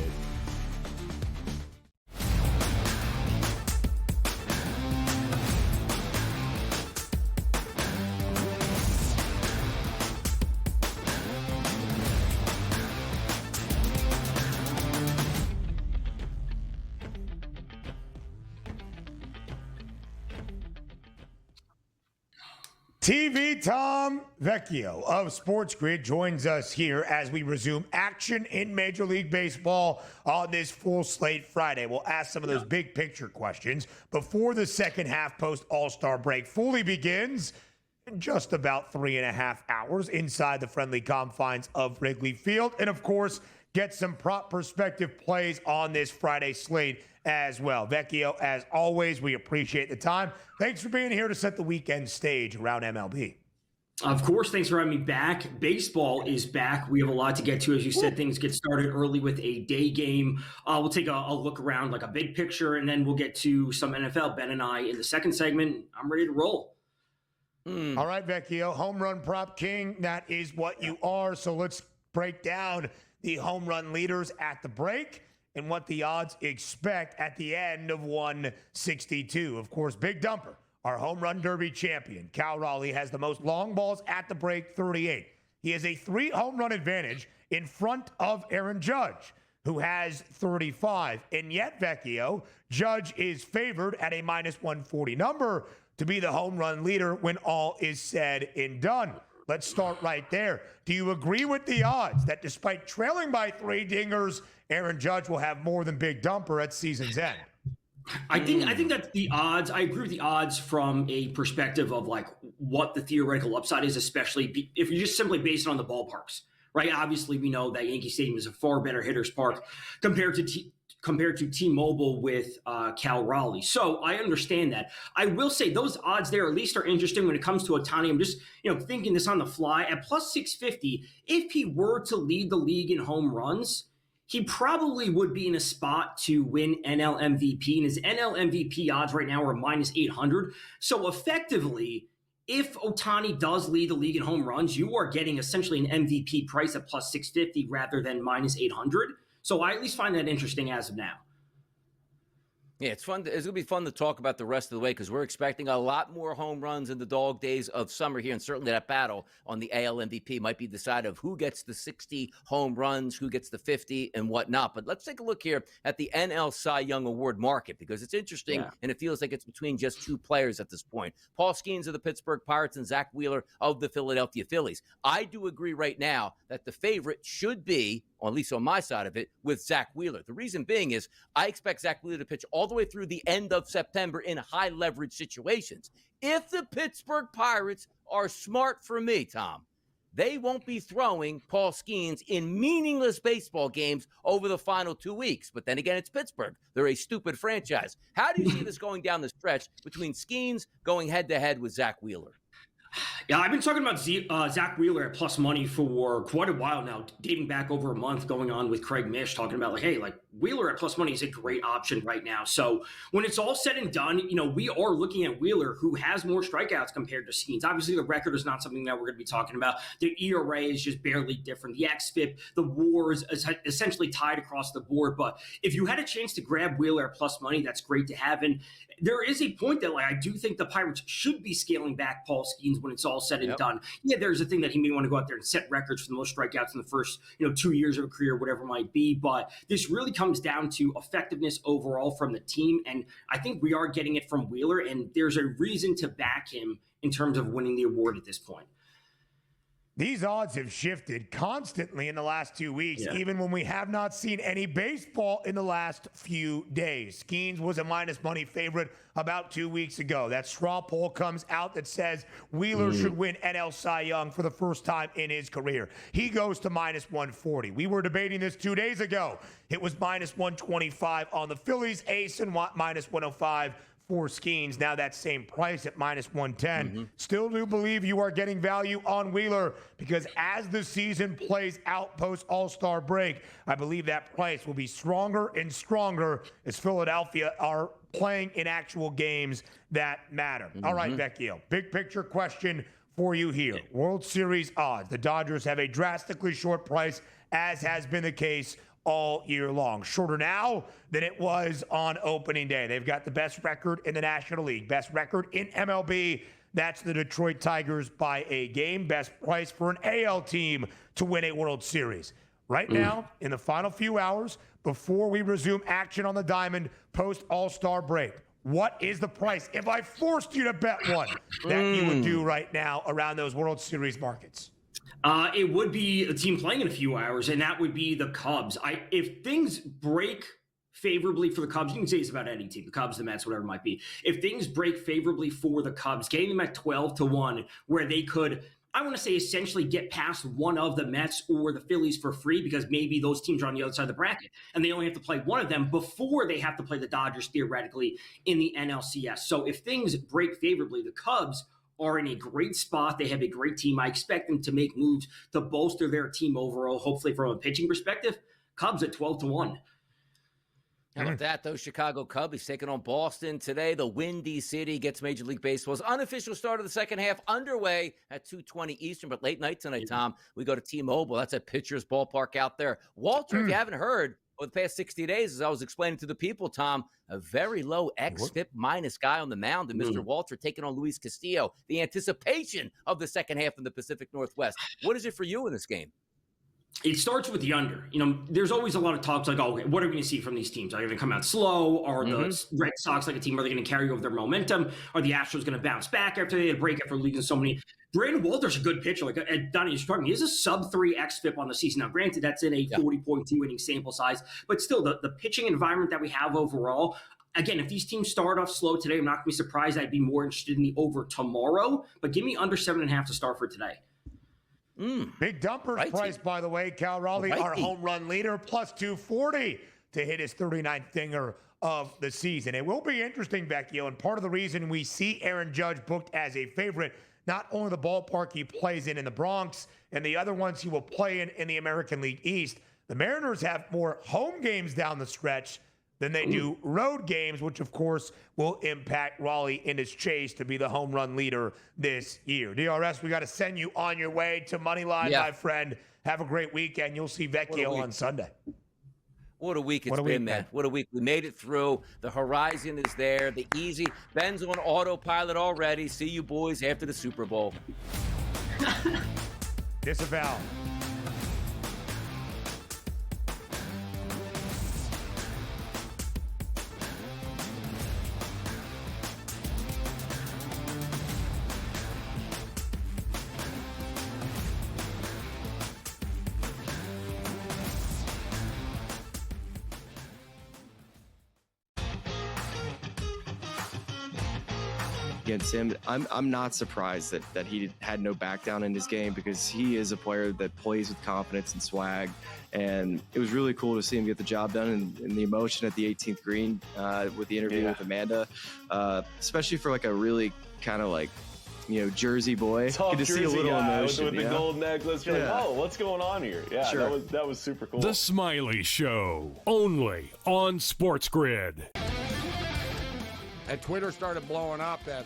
TV Tom Vecchio of SportsGrid joins us here as we resume action in Major League Baseball on this full slate Friday. We'll ask some of those big picture questions before the second half post All-Star break fully begins in just about 3.5 hours inside the friendly confines of Wrigley Field. And of course, get some prop perspective plays on this Friday slate as well. Vecchio, as always, we appreciate the time. Thanks for being here to set the weekend stage around MLB. Of course, thanks for having me back. Baseball is back. We have a lot to get to. As you said, things get started early with a day game. We'll take a look around, like a big picture, and then we'll get to some NFL. Ben and I in the second segment. I'm ready to roll. All right, Vecchio, home run prop king. That is what you are. So let's break down the home run leaders at the break and what the odds expect at the end of 162. Of course, Big Dumper, our home run derby champion, Cal Raleigh, has the most long balls at the break, 38. He has a 3 home run advantage in front of Aaron Judge, who has 35. And yet, Vecchio, Judge is favored at a -140 number to be the home run leader when all is said and done. Let's start right there. Do you agree with the odds that despite trailing by 3 dingers, Aaron Judge will have more than Big Dumper at season's end? I think that's the odds. I agree with the odds from a perspective of like what the theoretical upside is, especially if you're just simply based on the ballparks, right? Obviously, we know that Yankee Stadium is a far better hitter's park compared to T-Mobile with Cal Raleigh. So I understand that. I will say those odds there at least are interesting when it comes to Ohtani. I'm just thinking this on the fly. At plus 650, if he were to lead the league in home runs, he probably would be in a spot to win NL MVP. And his NL MVP odds right now are -800. So effectively, if Ohtani does lead the league in home runs, you are getting essentially an MVP price at plus 650 rather than -800. So I at least find that interesting as of now. Yeah, it's fun. It's going to be fun to talk about the rest of the way because we're expecting a lot more home runs in the dog days of summer here. And certainly that battle on the AL MVP might be decided of who gets the 60 home runs, who gets the 50 and whatnot. But let's take a look here at the NL Cy Young Award market because it's interesting and it feels like it's between just 2 players at this point. Paul Skeens of the Pittsburgh Pirates and Zach Wheeler of the Philadelphia Phillies. I do agree right now that the favorite should be, or at least on my side of it, with Zach Wheeler. The reason being is I expect Zach Wheeler to pitch all the way through the end of September in high leverage situations. If the Pittsburgh Pirates are smart for me, Tom, they won't be throwing Paul Skeens in meaningless baseball games over the final 2 weeks. But then again, it's Pittsburgh. They're a stupid franchise. How do you see this going down the stretch between Skeens going head-to-head with Zach Wheeler? Yeah, I've been talking about Zach Wheeler at plus money for quite a while now, dating back over a month, going on with Craig Mish, talking about like, hey, like Wheeler at plus money is a great option right now. So when it's all said and done, we are looking at Wheeler, who has more strikeouts compared to Skeens. Obviously, the record is not something that we're going to be talking about. The ERA is just barely different. The xFIP, the WAR is essentially tied across the board. But if you had a chance to grab Wheeler at plus money, that's great to have. And there is a point that I do think the Pirates should be scaling back Paul Skeens when it's all said and done. Yeah, there's a thing that he may want to go out there and set records for the most strikeouts in the first 2 years of a career, whatever it might be. But this really comes down to effectiveness overall from the team. And I think we are getting it from Wheeler, and there's a reason to back him in terms of winning the award at this point. These odds have shifted constantly in the last 2 weeks, even when we have not seen any baseball in the last few days. Skeens was a minus money favorite about 2 weeks ago. That straw poll comes out that says Wheeler should win NL Cy Young for the first time in his career. He goes to -140. We were debating this 2 days ago. It was -125 on the Phillies, Ace, and -105 for Skeens. Now that same price at -110. Still do believe you are getting value on Wheeler because as the season plays out post All-Star break, I believe that price will be stronger and stronger as Philadelphia are playing in actual games that matter. All right, Vecchio, big picture question for you here. World Series odds. The Dodgers have a drastically short price, as has been the case all year long. Shorter now than it was on opening day. They've got the best record in the National League, best record in MLB. That's the Detroit Tigers by a game. Best price for an AL team to win a World Series. Right now, in the final few hours before we resume action on the diamond post All-Star break, what is the price, if I forced you to bet one, that you would do right now around those World Series markets? It would be a team playing in a few hours, and that would be the Cubs. If things break favorably for the Cubs, you can say it's about any team, the Cubs, the Mets, whatever it might be. If things break favorably for the Cubs, getting them at 12-1, where they could, I want to say, essentially get past one of the Mets or the Phillies for free, because maybe those teams are on the other side of the bracket and they only have to play one of them before they have to play the Dodgers theoretically in the NLCS. So if things break favorably, the Cubs are in a great spot. They have a great team. I expect them to make moves to bolster their team overall, hopefully from a pitching perspective. Cubs at 12-1. How about that, those Chicago Cubs taking on Boston today. The Windy City gets Major League Baseball's unofficial start of the second half underway at 2:20 Eastern, but late night tonight, Tom. We go to T-Mobile. That's at Pitchers Ballpark out there. Walter, if you haven't heard, over the past 60 days, as I was explaining to the people, Tom, a very low xFIP minus guy on the mound, and Mr. Walter taking on Luis Castillo. The anticipation of the second half in the Pacific Northwest. What is it for you in this game? It starts with the under. You know, there's always a lot of talks like, oh, okay, what are we going to see from these teams? Are they going to come out slow? Are the Red Sox like a team? Are they going to carry over their momentum? Are the Astros going to bounce back after they had a break after losing so many? Brandon Walter's a good pitcher. Like Donnie is talking, he has a sub-3 xFIP on the season. Now, granted, that's in a 40.2 inning sample size, but still, the pitching environment that we have overall. Again, if these teams start off slow today, I'm not going to be surprised. I'd be more interested in the over tomorrow, but give me under 7.5 to start for today. Big Dumpers price, by the way. Cal Raleigh, our home run leader, plus 240 to hit his 39th dinger of the season. It will be interesting, Vecchio, and part of the reason we see Aaron Judge booked as a favorite, not only the ballpark he plays in the Bronx and the other ones he will play in the American League East. The Mariners have more home games down the stretch than they do road games, which, of course, will impact Raleigh in his chase to be the home run leader this year. DRS, we got to send you on your way to Moneyline, my friend. Have a great weekend. You'll see Vecchio on Sunday. What a week it's been, man. What a week. We made it through. The horizon is there. The easy. Ben's on autopilot already. See you boys after the Super Bowl. Disavow. Against him, I'm not surprised that he had no back down in his game, because he is a player that plays with confidence and swag, and it was really cool to see him get the job done, and the emotion at the 18th green with the interview with Amanda, especially for like a really kind of like, you know, Jersey boy. Tough Good to Jersey see a little guy emotion with the gold necklace. You're like, oh, what's going on here? Yeah, that was super cool. The Smiley Show, only on SportsGrid. And Twitter started blowing up that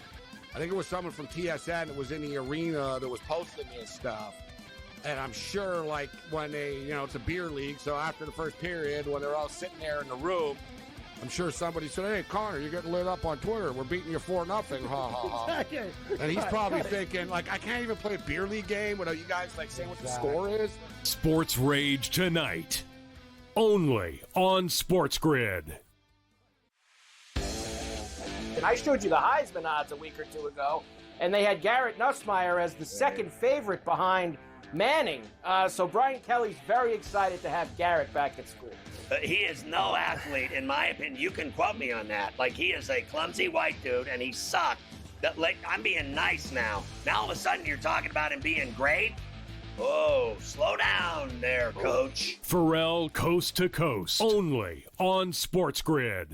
I think it was someone from TSN that was in the arena that was posting this stuff. And I'm sure, like, when they, you know, it's a beer league, so after the first period, when they're all sitting there in the room, I'm sure somebody said, hey, Connor, you're getting lit up on Twitter. We're beating you 4-0. Ha, ha, ha. And he's probably thinking, like, I can't even play a beer league game without you guys, like, saying what the score is. Sports Rage tonight, only on SportsGrid. And I showed you the Heisman odds a week or two ago, and they had Garrett Nussmeier as the second favorite behind Manning. So Brian Kelly's very excited to have Garrett back at school. He is no athlete, in my opinion. You can quote me on that. Like, he is a clumsy white dude, and he sucked. Like, I'm being nice now. Now all of a sudden you're talking about him being great? Oh, slow down there, coach. Pharrell Coast to Coast, only on SportsGrid.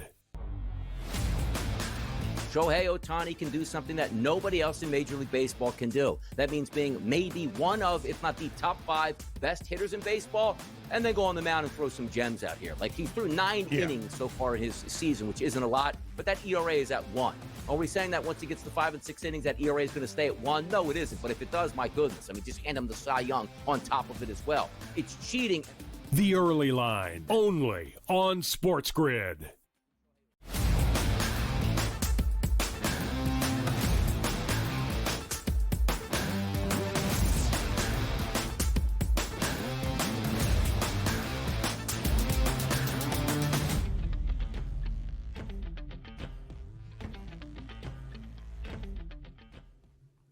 Shohei Ohtani can do something that nobody else in Major League Baseball can do. That means being maybe one of, if not the top 5 best hitters in baseball, and then go on the mound and throw some gems out here. Like, he threw 9 innings so far in his season, which isn't a lot, but that ERA is at 1. Are we saying that once he gets to 5 and 6 innings, that ERA is going to stay at 1? No, it isn't. But if it does, my goodness. I mean, just hand him the Cy Young on top of it as well. It's cheating. The Early Line, only on SportsGrid.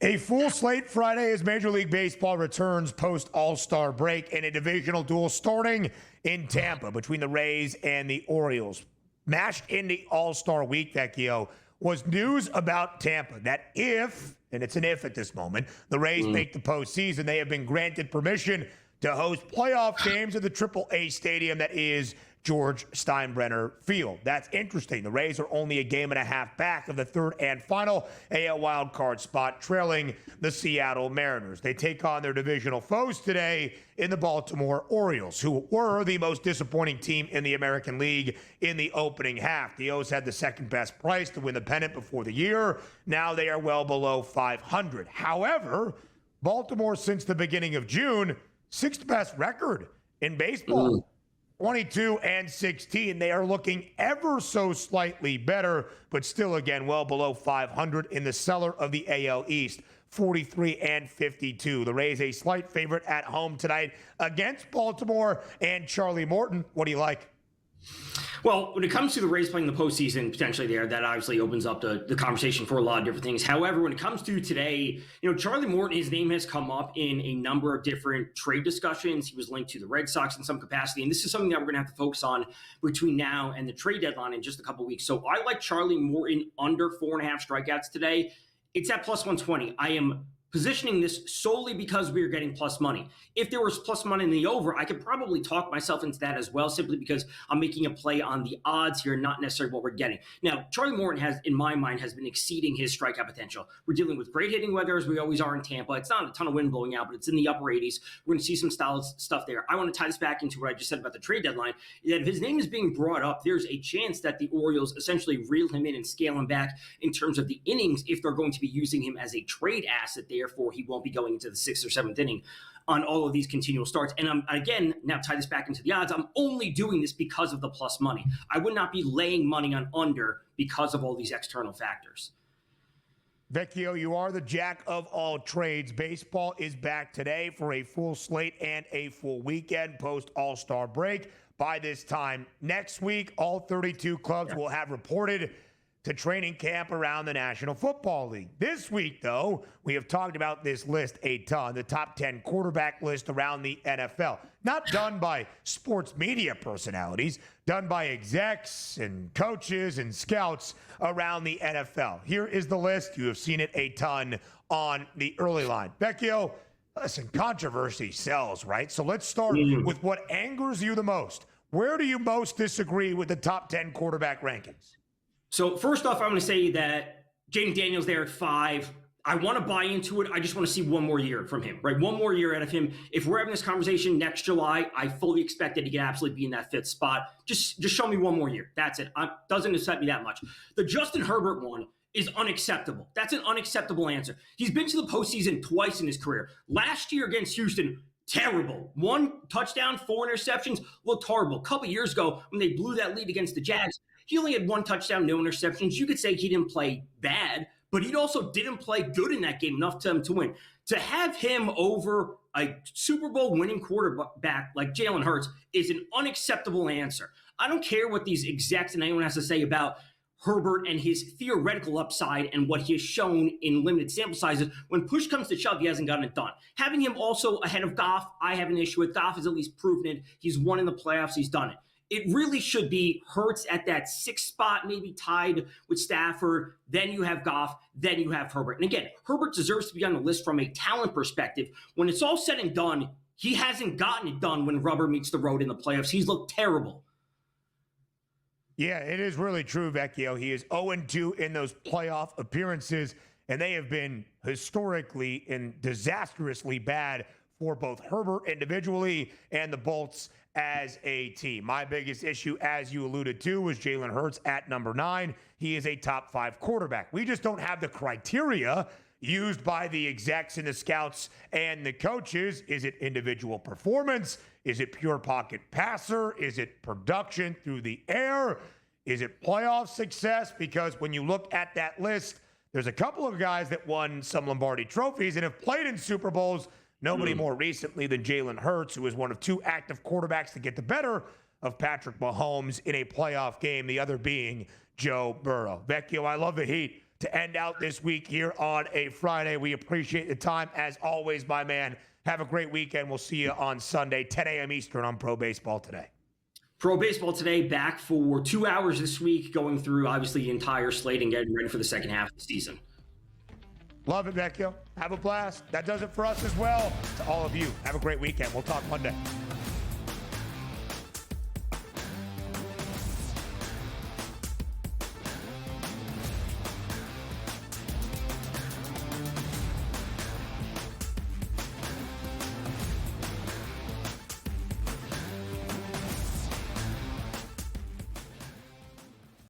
A full slate Friday as Major League Baseball returns post All-Star break and a divisional duel starting in Tampa between the Rays and the Orioles. Mashed in the All-Star week, Vecchio, was news about Tampa that if, and it's an if at this moment, the Rays make the postseason, they have been granted permission to host playoff games at the AAA stadium that is George Steinbrenner Field. That's interesting. The Rays are only a game and a half back of the third and final AL wildcard spot, trailing the Seattle Mariners. They take on their divisional foes today in the Baltimore Orioles, who were the most disappointing team in the American League in the opening half. The O's had the second best price to win the pennant before the year. Now they are well below 500. However, Baltimore, since the beginning of June, sixth best record in baseball. 22-16. They are looking ever so slightly better, but still, again, well below 500 in the cellar of the AL East. 43-52. The Rays a slight favorite at home tonight against Baltimore and Charlie Morton. What do you like? Well, when it comes to the Rays playing the postseason potentially there, that obviously opens up the conversation for a lot of different things. However, when it comes to today, Charlie Morton, his name has come up in a number of different trade discussions. He was linked to the Red Sox in some capacity, and this is something that we're going to have to focus on between now and the trade deadline in just a couple weeks. So I like Charlie Morton under 4.5 strikeouts today. It's at plus 120. I am positioning this solely because we are getting plus money. If there was plus money in the over, I could probably talk myself into that as well, simply because I'm making a play on the odds here, not necessarily what we're getting. Now, Charlie Morton has, in my mind, has been exceeding his strikeout potential. We're dealing with great hitting weather, as we always are in Tampa. It's not a ton of wind blowing out, but it's in the upper 80s. We're going to see some stuff there. I want to tie this back into what I just said about the trade deadline, that if his name is being brought up, there's a chance that the Orioles essentially reel him in and scale him back in terms of the innings if they're going to be using him as a trade asset. Therefore, he won't be going into the 6th or 7th inning on all of these continual starts. And I'm, again, now tie this back into the odds, I'm only doing this because of the plus money. I would not be laying money on under because of all these external factors. Vecchio, you are the jack of all trades. Baseball is back today for a full slate and a full weekend post All-Star break. By this time next week, all 32 clubs will have reported to training camp around the National Football League. This week, though, we have talked about this list a ton, the top 10 quarterback list around the NFL. Not done by sports media personalities, done by execs and coaches and scouts around the NFL. Here is the list. You have seen it a ton on the early line. Vecchio, listen, controversy sells, right? So let's start with what angers you the most. Where do you most disagree with the top 10 quarterback rankings? So first off, I'm going to say that Jaden Daniels there at 5. I want to buy into it. I just want to see one more year from him, right? One more year out of him. If we're having this conversation next July, I fully expect that he can absolutely be in that 5th spot. Just show me one more year. That's it. Doesn't excite me that much. The Justin Herbert one is unacceptable. That's an unacceptable answer. He's been to the postseason twice in his career. Last year against Houston, terrible. 1 touchdown, 4 interceptions, looked horrible. A couple years ago when they blew that lead against the Jags, he only had 1 touchdown, no interceptions. You could say he didn't play bad, but he also didn't play good in that game, enough to win. To have him over a Super Bowl winning quarterback like Jalen Hurts is an unacceptable answer. I don't care what these execs and anyone has to say about Herbert and his theoretical upside and what he has shown in limited sample sizes. When push comes to shove, he hasn't gotten it done. Having him also ahead of Goff, I have an issue with. Goff has at least proven it. He's won in the playoffs. He's done it. It really should be Hurts at that 6th spot, maybe tied with Stafford. Then you have Goff. Then you have Herbert. And again, Herbert deserves to be on the list from a talent perspective. When it's all said and done, he hasn't gotten it done when rubber meets the road in the playoffs. He's looked terrible. Yeah, it is really true, Vecchio. He is 0-2 in those playoff appearances, and they have been historically and disastrously bad for both Herbert individually and the Bolts as a team. My biggest issue, as you alluded to, was Jalen Hurts at number 9. He is a top 5 quarterback. We just don't have the criteria used by the execs and the scouts and the coaches. Is it individual performance? Is it pure pocket passer? Is it production through the air? Is it playoff success? Because when you look at that list, there's a couple of guys that won some Lombardi trophies and have played in Super Bowls. Nobody more recently than Jalen Hurts, who is one of 2 active quarterbacks to get the better of Patrick Mahomes in a playoff game, the other being Joe Burrow. Vecchio, I love the heat. to end out this week here on a Friday. We appreciate the time. As always, my man, have a great weekend. We'll see you on Sunday, 10 a.m. Eastern on Pro Baseball Today. Pro Baseball Today back for 2 hours this week, going through, obviously, the entire slate and getting ready for the second half of the season. Love it, Vecchio. Have a blast. That does it for us as well. To all of you, have a great weekend. We'll talk Monday.